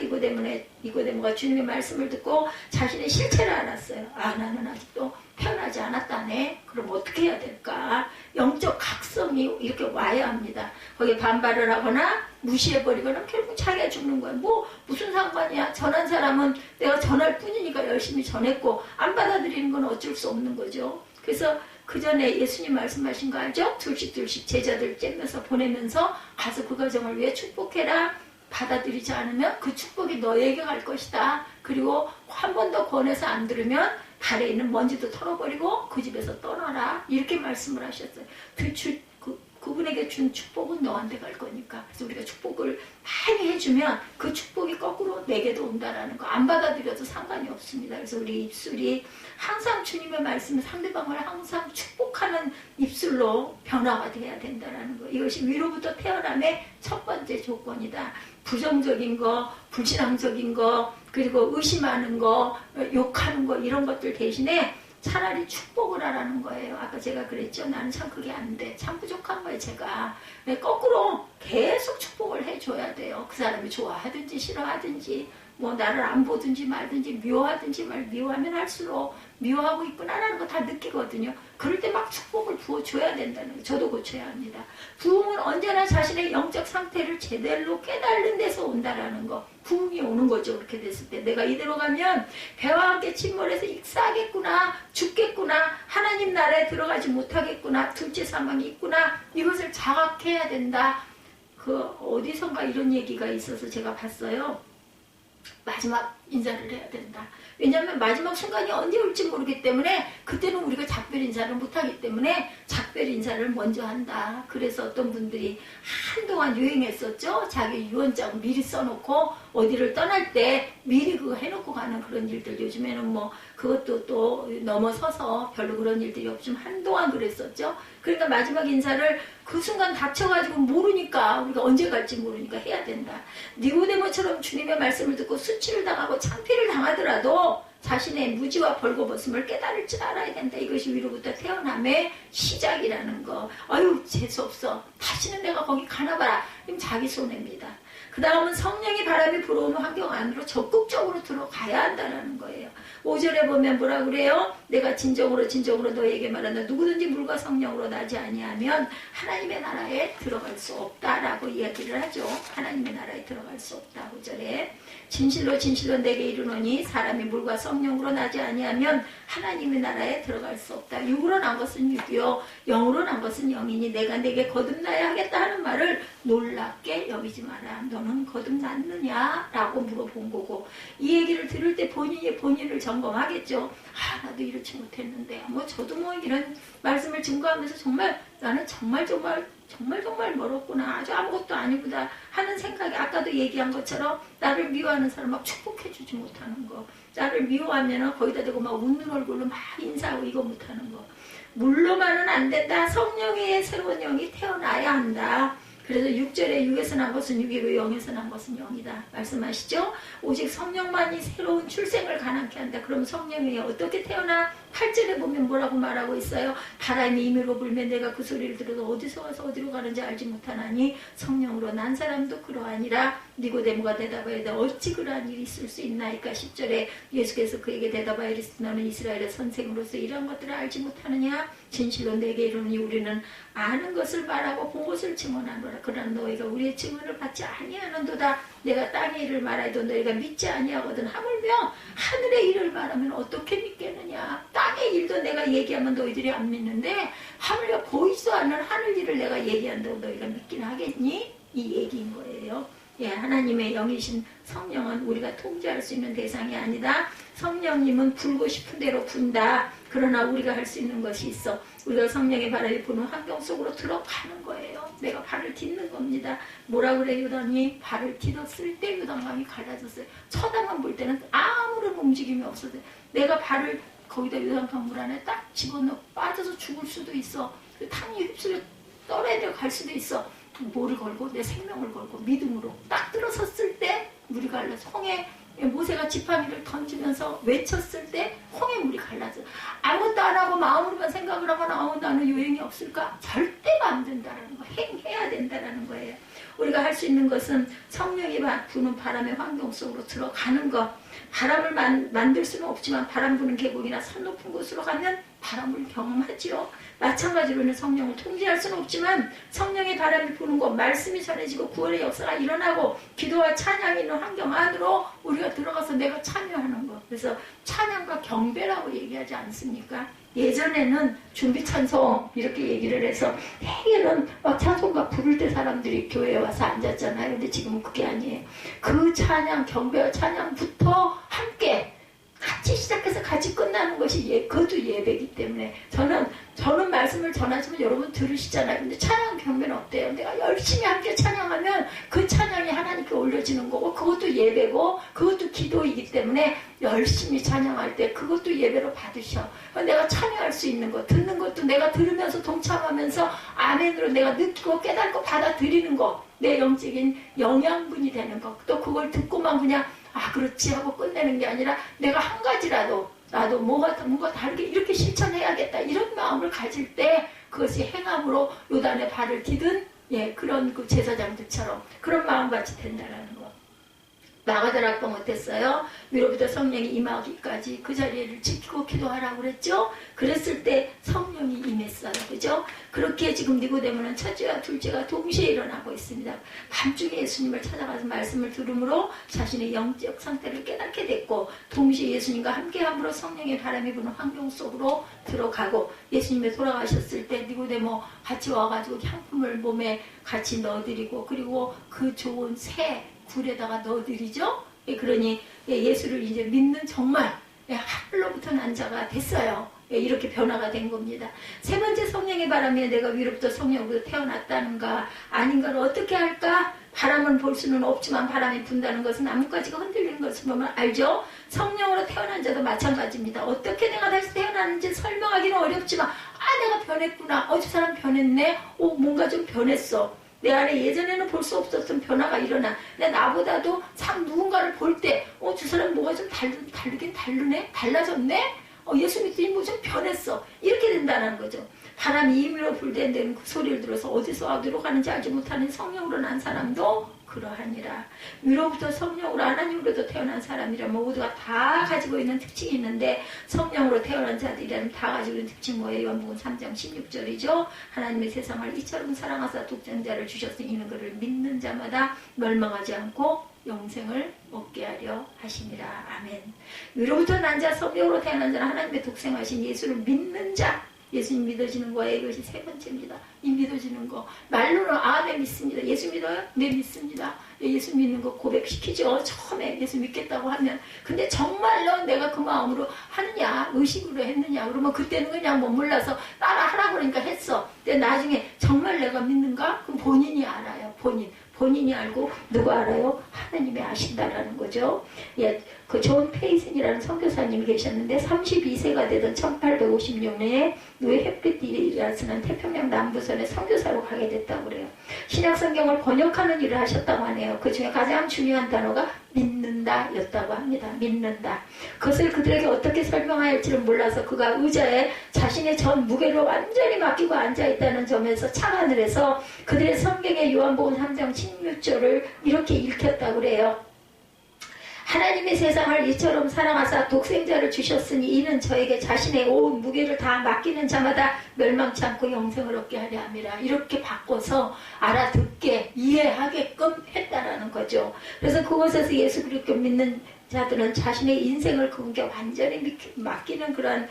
니고데모가 주님의 말씀을 듣고 자신의 실체를 알았어요. 나는 아직도 태어나지 않았다네. 그럼 어떻게 해야 될까? 영적 각성이 이렇게 와야 합니다. 거기에 반발을 하거나 무시해버리거나 결국 자기가 죽는 거야. 무슨 상관이야. 전한 사람은 내가 전할 뿐이니까 열심히 전했고 안 받아들이는 건 어쩔 수 없는 거죠. 그래서 그 전에 예수님 말씀하신 거 알죠? 둘씩 제자들 째면서 보내면서 가서 그 가정을 위해 축복해라. 받아들이지 않으면 그 축복이 너에게 갈 것이다. 그리고 한 번 더 권해서 안 들으면 발에 있는 먼지도 털어버리고 그 집에서 떠나라. 이렇게 말씀을 하셨어요. 그분에게 준 축복은 너한테 갈 거니까. 그래서 우리가 축복을 많이 해주면 그 축복이 거꾸로 내게도 온다라는 거. 안 받아들여도 상관이 없습니다. 그래서 우리 입술이 항상 주님의 말씀 상대방을 항상 축복하는 입술로 변화가 돼야 된다라는 거. 이것이 위로부터 태어남의 첫 번째 조건이다. 부정적인 거, 불신앙적인 거, 그리고 의심하는 거, 욕하는 거 이런 것들 대신에 차라리 축복을 하라는 거예요. 아까 제가 그랬죠. 나는 참 그게 안 돼. 참 부족한 거예요, 제가. 거꾸로 계속 축복을 해줘야 돼요. 그 사람이 좋아하든지 싫어하든지 나를 안 보든지 말든지 미워하든지 미워하면 할수록 미워하고 있구나라는 거 다 느끼거든요. 그럴 때 막 축복을 부어줘야 된다는 거. 저도 고쳐야 합니다. 부흥은 언제나 자신의 영적 상태를 제대로 깨달는 데서 온다라는 거. 부흥이 오는 거죠. 그렇게 됐을 때 내가 이대로 가면 배와 함께 침몰해서 익사하겠구나, 죽겠구나, 하나님 나라에 들어가지 못하겠구나, 둘째 사망이 있구나, 이것을 자각해야 된다. 어디선가 이런 얘기가 있어서 제가 봤어요. 마지막 인사를 해야 된다. 왜냐하면 마지막 순간이 언제 올지 모르기 때문에 그때는 우리가 작별 인사를 못하기 때문에 작별 인사를 먼저 한다. 그래서 어떤 분들이 한동안 유행했었죠. 자기 유언장 미리 써놓고 어디를 떠날 때 미리 그거 해놓고 가는 그런 일들. 요즘에는 그것도 또 넘어서서 별로 그런 일들이 없지만 한동안 그랬었죠. 그러니까 마지막 인사를 그 순간 닥쳐가지고 모르니까 우리가 언제 갈지 모르니까 해야 된다. 니고데모처럼 주님의 말씀을 듣고 수치를 당하고 창피를 당하더라도 자신의 무지와 벌거벗음을 깨달을 줄 알아야 된다. 이것이 위로부터 태어남의 시작이라는 거. 재수없어. 다시는 내가 거기 가나봐라. 그럼 자기 손해입니다. 그 다음은 성령이 바람이 불어오는 환경 안으로 적극적으로 들어가야 한다는 거예요. 5절에 보면 뭐라 그래요? 내가 진정으로 너에게 말한다. 누구든지 물과 성령으로 나지 아니하면 하나님의 나라에 들어갈 수 없다라고 이야기를 하죠. 하나님의 나라에 들어갈 수 없다. 5절에 진실로 내게 이르노니 사람이 물과 성령으로 나지 아니하면 하나님의 나라에 들어갈 수 없다. 육으로 난 것은 육이요 영으로 난 것은 영이니 내가 내게 거듭나야 하겠다 하는 말을 놀랍게 여기지 마라. 너는 거듭났느냐? 라고 물어본 거고 이 얘기를 들을 때 본인이 본인을 점검하겠죠. 나도 이렇지 못했는데 저도 이런 말씀을 증거하면서 정말 나는 정말 멀었구나. 아주 아무것도 아니구나 하는 생각이 아까도 얘기한 것처럼 나를 미워하는 사람 막 축복해주지 못하는 거. 나를 미워하면 거기다 대고 막 웃는 얼굴로 막 인사하고 이거 못하는 거. 물로만은 안 된다. 성령의 새로운 영이 태어나야 한다. 그래서 6절에 6에서 난 것은 6이고 0에서 난 것은 0이다. 말씀하시죠? 오직 성령만이 새로운 출생을 가능케 한다. 그럼 성령이 어떻게 태어나? 8절에 보면 뭐라고 말하고 있어요? 바람이 임의로 불면 내가 그 소리를 들어도 어디서 와서 어디로 가는지 알지 못하나니 성령으로 난 사람도 그러하니라. 니고데모가 대답하여 이르되 어찌 그러한 일이 있을 수 있나이까. 10절에 예수께서 그에게 대답하여 이르시되 너는 이스라엘의 선생으로서 이런 것들을 알지 못하느냐. 진실로 내게 이르노니 우리는 아는 것을 말하고 본 것을 증언하노라. 그러나 너희가 우리의 증언을 받지 아니하는도다. 내가 땅의 일을 말하여도 너희가 믿지 아니하거든. 하물며 하늘의 일을 말하면 어떻게 믿겠느냐. 땅의 일도 내가 얘기하면 너희들이 안 믿는데 하물며 보이지도 않는 하늘 일을 내가 얘기한다고 너희가 믿긴 하겠니? 이 얘기인 거예요. 예, 하나님의 영이신 성령은 우리가 통제할 수 있는 대상이 아니다. 성령님은 불고 싶은 대로 분다. 그러나 우리가 할 수 있는 것이 있어. 우리가 성령의 바람이 부는 환경 속으로 들어가는 거예요. 내가 발을 딛는 겁니다. 뭐라 그래 요단이? 발을 디뎠을 때 요단강이 갈라졌어요. 쳐다만 볼 때는 아무런 움직임이 없어도 내가 발을 거기다 요단강 물 안에 딱 집어넣어 빠져서 죽을 수도 있어. 그 탕이 휩쓸려 떨어져 갈 수도 있어. 뭐를 걸고? 내 생명을 걸고 믿음으로 딱 들어섰을 때 물이 갈라서 홍해 모세가 지팡이를 던지면서 외쳤을 때 홍해 물이 갈라져. 아무것도 안 하고 마음으로만 생각을 하거나 나는 요행이 없을까? 절대 안 된다라는 거. 행해야 된다라는 거예요. 우리가 할 수 있는 것은 성령이 부는 바람의 환경 속으로 들어가는 것. 바람을 만들 수는 없지만 바람 부는 계곡이나 산 높은 곳으로 가면 바람을 경험하지요. 마찬가지로는 성령을 통제할 수는 없지만 성령의 바람이 부는 곳, 말씀이 전해지고 구원의 역사가 일어나고 기도와 찬양이 있는 환경 안으로 우리가 들어가서 내가 참여하는 것. 그래서 찬양과 경배라고 얘기하지 않습니까? 예전에는 준비 찬송 이렇게 얘기를 해서 대개는 막 찬송가 부를 때 사람들이 교회에 와서 앉았잖아요. 근데 지금은 그게 아니에요. 그 찬양, 경배와 찬양부터 함께 같이 시작해서 같이 끝나는 것이 그것도 예배이기 때문에 저는 말씀을 전하지만 여러분 들으시잖아요. 근데 찬양 경배는 어때요? 내가 열심히 함께 찬양하면 그 찬양이 하나님께 올려지는 거고 그것도 예배고 그것도 기도이기 때문에 열심히 찬양할 때 그것도 예배로 받으셔. 내가 참여할 수 있는 것, 듣는 것도 내가 들으면서 동참하면서 아멘으로 내가 느끼고 깨닫고 받아들이는 것, 내 영적인 영양분이 되는 것. 또 그걸 듣고만 그냥 그렇지 하고 끝내는 게 아니라 내가 한 가지라도 나도 뭔가 다르게 이렇게 실천해야겠다 이런 마음을 가질 때 그것이 행함으로 요단의 발을 디든 그런 그 제사장들처럼 그런 마음같이 된다라는 거. 마가다락방 어땠어요? 위로부터 성령이 임하기까지 그 자리를 지키고 기도하라고 그랬죠? 그랬을 때 성령이 임했어요. 그죠? 그렇게 지금 니고데모는 첫째와 둘째가 동시에 일어나고 있습니다. 밤중에 예수님을 찾아가서 말씀을 들음으로 자신의 영적 상태를 깨닫게 됐고 동시에 예수님과 함께함으로 성령의 바람이 부는 환경 속으로 들어가고 예수님이 돌아가셨을 때 니고데모 같이 와가지고 향품을 몸에 같이 넣어드리고 그리고 그 좋은 새 굴에다가 넣어드리죠. 그러니 예수를 이제 믿는 정말 하늘로부터 난 자가 됐어요. 이렇게 변화가 된 겁니다. 세 번째 성령의 바람이 내가 위로부터 성령으로 태어났다는가 아닌가를 어떻게 할까? 바람은 볼 수는 없지만 바람이 분다는 것은 나뭇가지가 흔들리는 것을 보면 알죠? 성령으로 태어난 자도 마찬가지입니다. 어떻게 내가 다시 태어났는지 설명하기는 어렵지만 내가 변했구나. 저 사람 변했네. 뭔가 좀 변했어. 내 안에 예전에는 볼 수 없었던 변화가 일어나. 근데 나보다도 누군가를 볼 때, 저 사람 뭐가 좀 다르긴 다르네? 달라졌네? 예수 믿더니 뭐 좀 변했어. 이렇게 된다는 거죠. 바람이 임의로 불대는 그 소리를 들어서 어디서 어디로 가는지 알지 못하는 성령으로 난 사람도 그러하니라. 위로부터 성령으로 하나님으로도 태어난 사람이라 모두가 다 가지고 있는 특징이 있는데 성령으로 태어난 자들이라면 다 가지고 있는 특징이 뭐예요? 요한복음 3장 16절이죠. 하나님의 세상을 이처럼 사랑하사 독생자를 주셨으니 이는 그를 믿는 자마다 멸망하지 않고 영생을 얻게 하려 하시니라. 아멘. 위로부터 난 자, 성령으로 태어난 자는 하나님의 독생하신 예수를 믿는 자. 예수님 믿어지는 거예요. 이것이 세 번째입니다. 이 믿어지는 거. 말로는 네 믿습니다. 예수 믿어요? 네 믿습니다. 예수 믿는 거 고백시키죠. 처음에 예수 믿겠다고 하면. 근데 정말로 내가 그 마음으로 하느냐, 의식으로 했느냐, 그러면 그때는 그냥 몰라서 따라 하라고 그러니까 했어. 근데 나중에 정말 내가 믿는가? 그럼 본인이 알아요. 본인이 알고 누가 알아요? 하나님이 아신다라는 거죠. 그 존 페이슨이라는 선교사님이 계셨는데 32세가 되던 1856년에 노예 햇빛이라는 태평양 남부선에 선교사로 가게 됐다고 그래요. 신약성경을 번역하는 일을 하셨다고 하네요. 그 중에 가장 중요한 단어가 믿는다 였다고 합니다. 믿는다. 그것을 그들에게 어떻게 설명해야 할지를 몰라서 그가 의자에 자신의 전 무게를 완전히 맡기고 앉아있다는 점에서 착안을 해서 그들의 성경의 요한복음 3장 16절을 이렇게 읽혔다고 그래요. 하나님의 세상을 이처럼 사랑하사 독생자를 주셨으니 이는 저에게 자신의 온 무게를 다 맡기는 자마다 멸망치 않고 영생을 얻게 하려 함이라. 이렇게 바꿔서 알아듣게 이해하게끔 했다라는 거죠. 그래서 그곳에서 예수 그리스도 믿는 자들은 자신의 인생을 그분께 완전히 맡기는 그런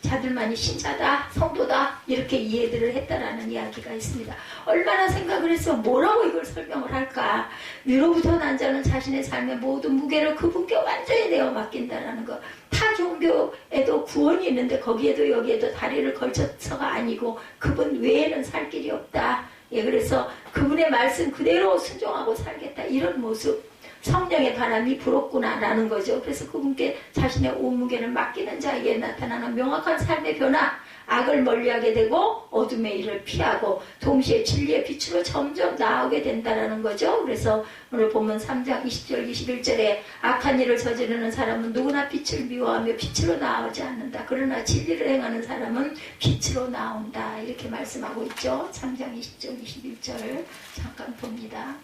자들만이 신자다, 성도다 이렇게 이해들을 했다라는 이야기가 있습니다. 얼마나 생각을 해서 뭐라고 이걸 설명을 할까? 위로부터 난 자는 자신의 삶의 모든 무게를 그분께 완전히 내어 맡긴다라는 것. 타 종교에도 구원이 있는데 거기에도 여기에도 다리를 걸쳐서가 아니고 그분 외에는 살 길이 없다. 예, 그래서 그분의 말씀 그대로 순종하고 살겠다 이런 모습. 성령의 바람이 불었구나라는 거죠. 그래서 그분께 자신의 온 무게를 맡기는 자에게 나타나는 명확한 삶의 변화, 악을 멀리하게 되고 어둠의 일을 피하고 동시에 진리의 빛으로 점점 나아오게 된다는 거죠. 그래서 오늘 본문 3장 20절 21절에 악한 일을 저지르는 사람은 누구나 빛을 미워하며 빛으로 나아오지 않는다. 그러나 진리를 행하는 사람은 빛으로 나온다. 이렇게 말씀하고 있죠. 3장 20절 21절 잠깐 봅니다.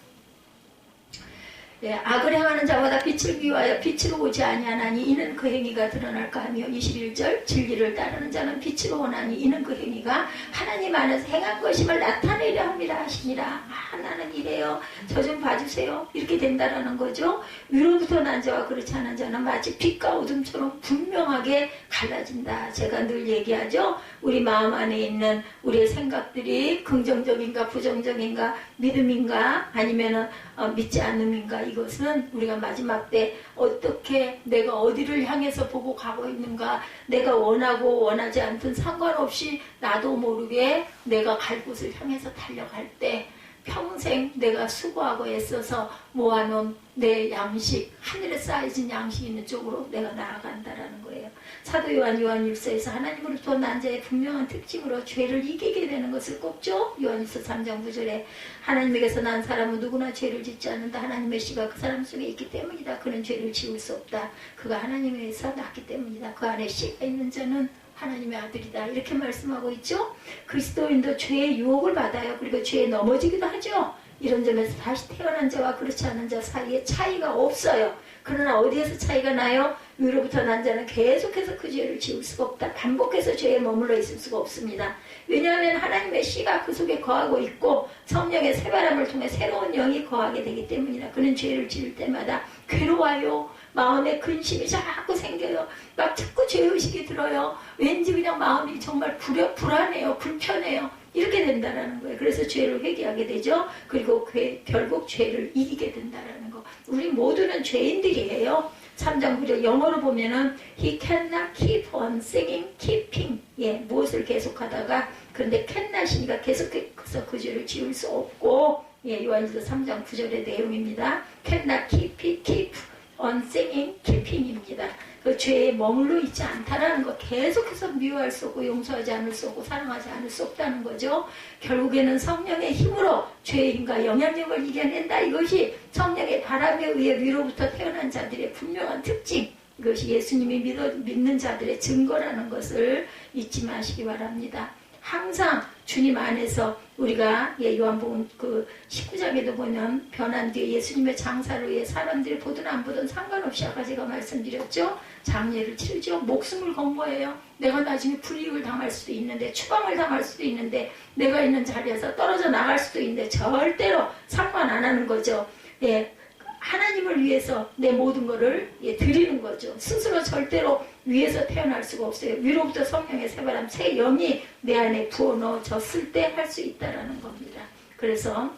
예, 악을 행하는 자마다 빛을 미워하여 빛으로 오지 아니하나니 이는 그 행위가 드러날까 하며 21절 진리를 따르는 자는 빛으로 오나니 이는 그 행위가 하나님 안에서 행한 것임을 나타내려 합니다 하시니라. 나는 이래요. 저 좀 봐주세요. 이렇게 된다라는 거죠. 위로부터 난 자와 그렇지 않은 자는 마치 빛과 어둠처럼 분명하게 갈라진다. 제가 늘 얘기하죠. 우리 마음 안에 있는 우리의 생각들이 긍정적인가 부정적인가 믿음인가 아니면은 믿지 않음인가 이것은 우리가 마지막 때 어떻게 내가 어디를 향해서 보고 가고 있는가 내가 원하고 원하지 않든 상관없이 나도 모르게 내가 갈 곳을 향해서 달려갈 때 평생 내가 수고하고 애써서 모아놓은 내 양식, 하늘에 쌓여진 양식 있는 쪽으로 내가 나아간다라는 거예요. 사도 요한일서에서 하나님으로부터 난 자의 분명한 특징으로 죄를 이기게 되는 것을 꼽죠. 요한일서 3장 9절에 하나님에게서 난 사람은 누구나 죄를 짓지 않는다. 하나님의 씨가 그 사람 속에 있기 때문이다. 그는 죄를 지을 수 없다. 그가 하나님에게서 났기 때문이다. 그 안에 씨가 있는 자는 하나님의 아들이다. 이렇게 말씀하고 있죠. 그리스도인도 죄의 유혹을 받아요. 그리고 죄에 넘어지기도 하죠. 이런 점에서 다시 태어난 자와 그렇지 않은 자 사이에 차이가 없어요. 그러나 어디에서 차이가 나요? 위로부터 난 자는 계속해서 그 죄를 지울 수가 없다. 반복해서 죄에 머물러 있을 수가 없습니다. 왜냐하면 하나님의 씨가 그 속에 거하고 있고 성령의 새바람을 통해 새로운 영이 거하게 되기 때문이다. 그는 죄를 지을 때마다 괴로워요. 마음에 근심이 자꾸 생겨요. 막 자꾸 죄의식이 들어요. 왠지 그냥 마음이 정말 불안해요. 불편해요. 이렇게 된다는 거예요. 그래서 죄를 회개하게 되죠. 그리고 결국 죄를 이기게 된다는 거. 우리 모두는 죄인들이에요. 3장 9절 영어로 보면은 He cannot keep on singing, keeping. 예, 무엇을 계속하다가 그런데 cannot이니까 계속해서 그 죄를 지울 수 없고 예, 요한일서 3장 9절의 내용입니다. cannot keep on singing, keeping입니다. 그 죄에 머물러 있지 않다라는 거 계속해서 미워할 수 없고 용서하지 않을 수 없고 사랑하지 않을 수 없다는 거죠. 결국에는 성령의 힘으로 죄의 힘과 영향력을 이겨낸다. 이것이 성령의 바람에 의해 위로부터 태어난 자들의 분명한 특징. 이것이 예수님이 믿는 자들의 증거라는 것을 잊지 마시기 바랍니다. 항상 주님 안에서 우리가 요한복음 그 19장에도 보면 변한 뒤에 예수님의 장사를 위해 사람들이 보든 안 보든 상관없이 아까 제가 말씀드렸죠. 장례를 치르죠. 목숨을 건 거예요. 내가 나중에 불이익을 당할 수도 있는데 추방을 당할 수도 있는데 내가 있는 자리에서 떨어져 나갈 수도 있는데 절대로 상관 안 하는 거죠. 예. 하나님을 위해서 내 모든 것을 드리는 거죠. 스스로 절대로 위에서 태어날 수가 없어요. 위로부터 성령의 새바람, 새 영이 내 안에 부어넣어졌을 때 할 수 있다라는 겁니다. 그래서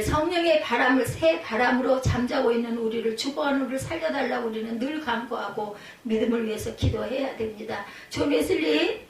성령의 바람을 새 바람으로 잠자고 있는 우리를 죽어가는 우리를 살려달라고 우리는 늘 간구하고 믿음을 위해서 기도해야 됩니다. 존 웨슬리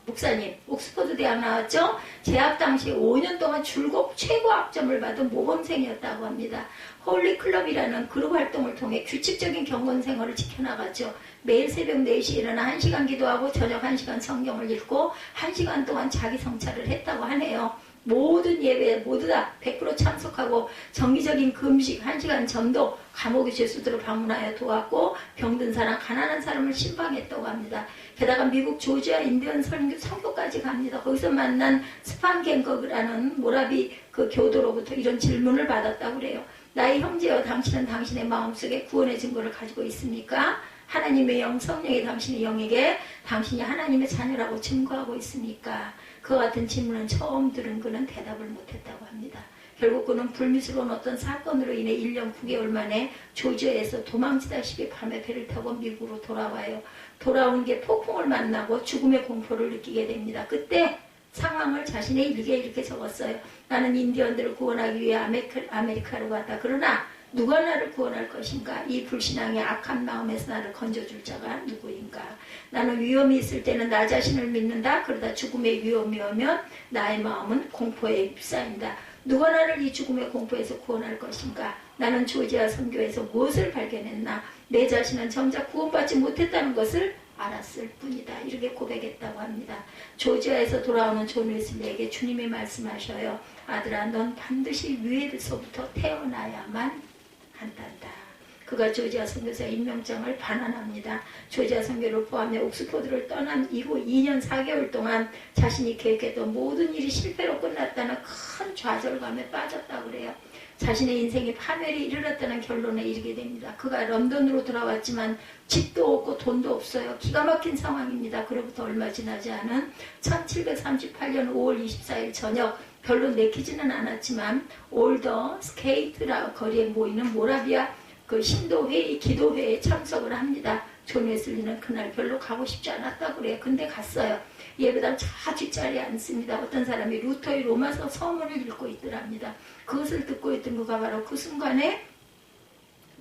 목사님, 옥스퍼드 대학 나왔죠? 재학 당시 5년 동안 줄곧 최고 학점을 받은 모범생이었다고 합니다. 홀리 클럽이라는 그룹 활동을 통해 규칙적인 경건 생활을 지켜나가죠. 매일 새벽 4시에 일어나 1시간 기도하고 저녁 1시간 성경을 읽고 1시간 동안 자기 성찰을 했다고 하네요. 모든 예배에 모두 다 100% 참석하고 정기적인 금식, 1시간 전도, 감옥의 죄수들을 방문하여 도왔고 병든 사람, 가난한 사람을 신방했다고 합니다. 게다가 미국 조지아 인디언 선교까지 갑니다. 거기서 만난 스판갱거라는 모라비 그 교도로부터 이런 질문을 받았다고 그래요. 나의 형제여, 당신은 당신의 마음속에 구원의 증거를 가지고 있습니까? 하나님의 영, 성령이 당신의 영에게 당신이 하나님의 자녀라고 증거하고 있습니까? 그 같은 질문은 처음 들은 그는 대답을 못했다고 합니다. 결국 그는 불미스러운 어떤 사건으로 인해 1년 9개월 만에 조지아에서 도망치다시피 밤에 배를 타고 미국으로 돌아와요. 돌아온 게 폭풍을 만나고 죽음의 공포를 느끼게 됩니다. 그때 상황을 자신의 일기에 이렇게 적었어요. 나는 인디언들을 구원하기 위해 아메리카로 갔다. 그러나 누가 나를 구원할 것인가? 이 불신앙의 악한 마음에서 나를 건져줄 자가 누구인가? 나는 위험이 있을 때는 나 자신을 믿는다. 그러다 죽음의 위험이 오면 나의 마음은 공포에 휩싸인다. 누가 나를 이 죽음의 공포에서 구원할 것인가? 나는 조지아 선교에서 무엇을 발견했나? 내 자신은 정작 구원받지 못했다는 것을 알았을 뿐이다. 이렇게 고백했다고 합니다. 조지아에서 돌아오는 존 웨슬리에게 주님이 말씀하셔요. 아들아, 넌 반드시 위에서부터 태어나야만 한단다. 그가 조지아 선교사 임명장을 반환합니다. 조지아 선교를 포함해 옥스퍼드를 떠난 이후 2년 4개월 동안 자신이 계획했던 모든 일이 실패로 끝났다는 큰 좌절감에 빠졌다고 그래요. 자신의 인생이 파멸에 이르렀다는 결론에 이르게 됩니다. 그가 런던으로 돌아왔지만 집도 없고 돈도 없어요. 기가 막힌 상황입니다. 그로부터 얼마 지나지 않은 1738년 5월 24일 저녁, 별로 내키지는 않았지만 올더 스케이트라 거리에 모이는 모라비아 그 신도회의 기도회에 참석을 합니다. 존 웨슬리는 그날 별로 가고 싶지 않았다고 그래요. 근데 갔어요. 예배당 차 뒷자리에 앉습니다. 어떤 사람이 루터의 로마서 서문을 읽고 있더랍니다. 그것을 듣고 있던 그가 바로 그 순간에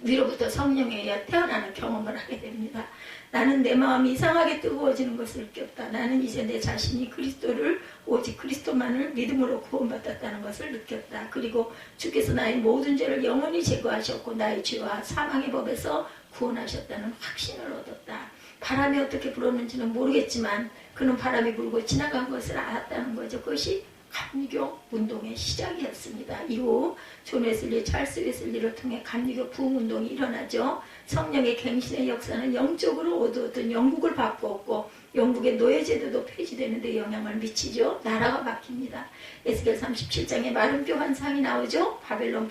위로부터 성령에 의해 태어나는 경험을 하게 됩니다. 나는 내 마음이 이상하게 뜨거워지는 것을 느꼈다. 나는 이제 내 자신이 그리스도를 오직 그리스도만을 믿음으로 구원받았다는 것을 느꼈다. 그리고 주께서 나의 모든 죄를 영원히 제거하셨고 나의 죄와 사망의 법에서 구원하셨다는 확신을 얻었다. 바람이 어떻게 불었는지는 모르겠지만 그는 바람이 불고 지나간 것을 알았다는 거죠. 그것이 감리교 운동의 시작이었습니다. 이후 존 웨슬리, 찰스 웨슬리를 통해 감리교 부흥운동이 일어나죠. 성령의 갱신의 역사는 영적으로 얻었던 영국을 바꾸었고 영국의 노예제도도 폐지되는 데 영향을 미치죠. 나라가 바뀝니다. 에스겔 37장에 마른뼈 환상이 나오죠. 바벨론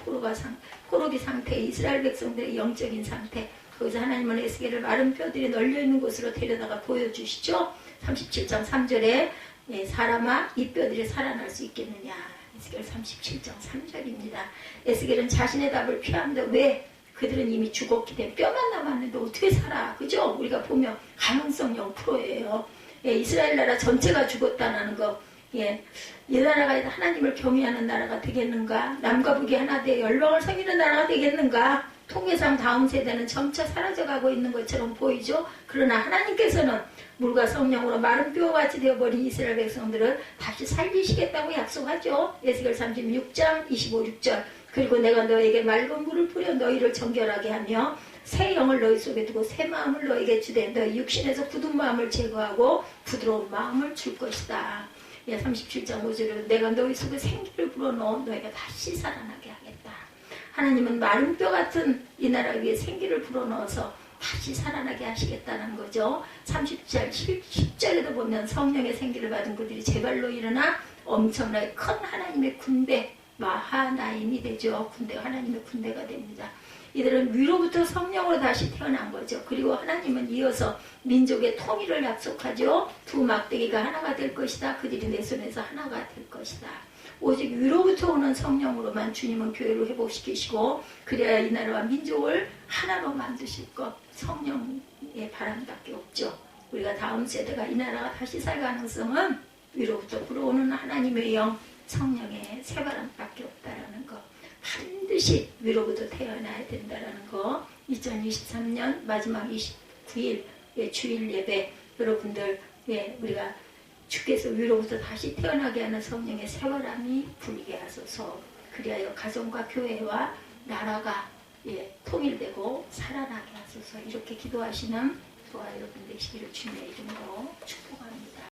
포로기 상태, 이스라엘 백성들의 영적인 상태. 거기서 하나님은 에스겔을 마른 뼈들이 널려있는 곳으로 데려다가 보여주시죠. 37장 3절에 사람아 이 뼈들이 살아날 수 있겠느냐. 에스겔 37장 3절입니다. 에스겔은 자신의 답을 피합니다. 왜? 그들은 이미 죽었기 때문에 뼈만 남았는데 어떻게 살아? 그죠? 우리가 보면 가능성 0%예요. 이스라엘 나라 전체가 죽었다는 거. 이 나라가 하나님을 경외하는 나라가 되겠는가? 남과 북이 하나 돼 열방을 섬기는 나라가 되겠는가? 통계상 다음 세대는 점차 사라져가고 있는 것처럼 보이죠. 그러나 하나님께서는 물과 성령으로 마른 뼈같이 되어버린 이스라엘 백성들을 다시 살리시겠다고 약속하죠. 에스겔 36장 25, 6절. 그리고 내가 너에게 맑은 물을 뿌려 너희를 정결하게 하며 새 영을 너희 속에 두고 새 마음을 너에게 주되 너희 육신에서 굳은 마음을 제거하고 부드러운 마음을 줄 것이다. 37장 5절에 내가 너희 속에 생기를 불어넣어 너희가 다시 살아나게 하겠다. 하나님은 마른 뼈 같은 이 나라 위에 생기를 불어넣어서 다시 살아나게 하시겠다는 거죠. 30절, 10절에도 보면 성령의 생기를 받은 그들이 제발로 일어나 엄청나게 큰 하나님의 군대, 마하나임이 되죠. 군대가 하나님의 군대가 됩니다. 이들은 위로부터 성령으로 다시 태어난 거죠. 그리고 하나님은 이어서 민족의 통일을 약속하죠. 두 막대기가 하나가 될 것이다. 그들이 내 손에서 하나가 될 것이다. 오직 위로부터 오는 성령으로만 주님은 교회를 회복시키시고 그래야 이 나라와 민족을 하나로 만드실 것. 성령의 바람밖에 없죠. 우리가 다음 세대가 이 나라가 다시 살 가능성은 위로부터 불어오는 하나님의 영, 성령의 새바람밖에 없다라는 거. 반드시 위로부터 태어나야 된다라는 거. 2023년 마지막 29일 주일 예배 여러분들 우리가 주께서 위로부터 다시 태어나게 하는 성령의 세월함이 불게 하소서. 그리하여 가정과 교회와 나라가 통일되고 살아나게 하소서. 이렇게 기도하시는 저와 여러분 되시기를 주님의 이름으로 축복합니다.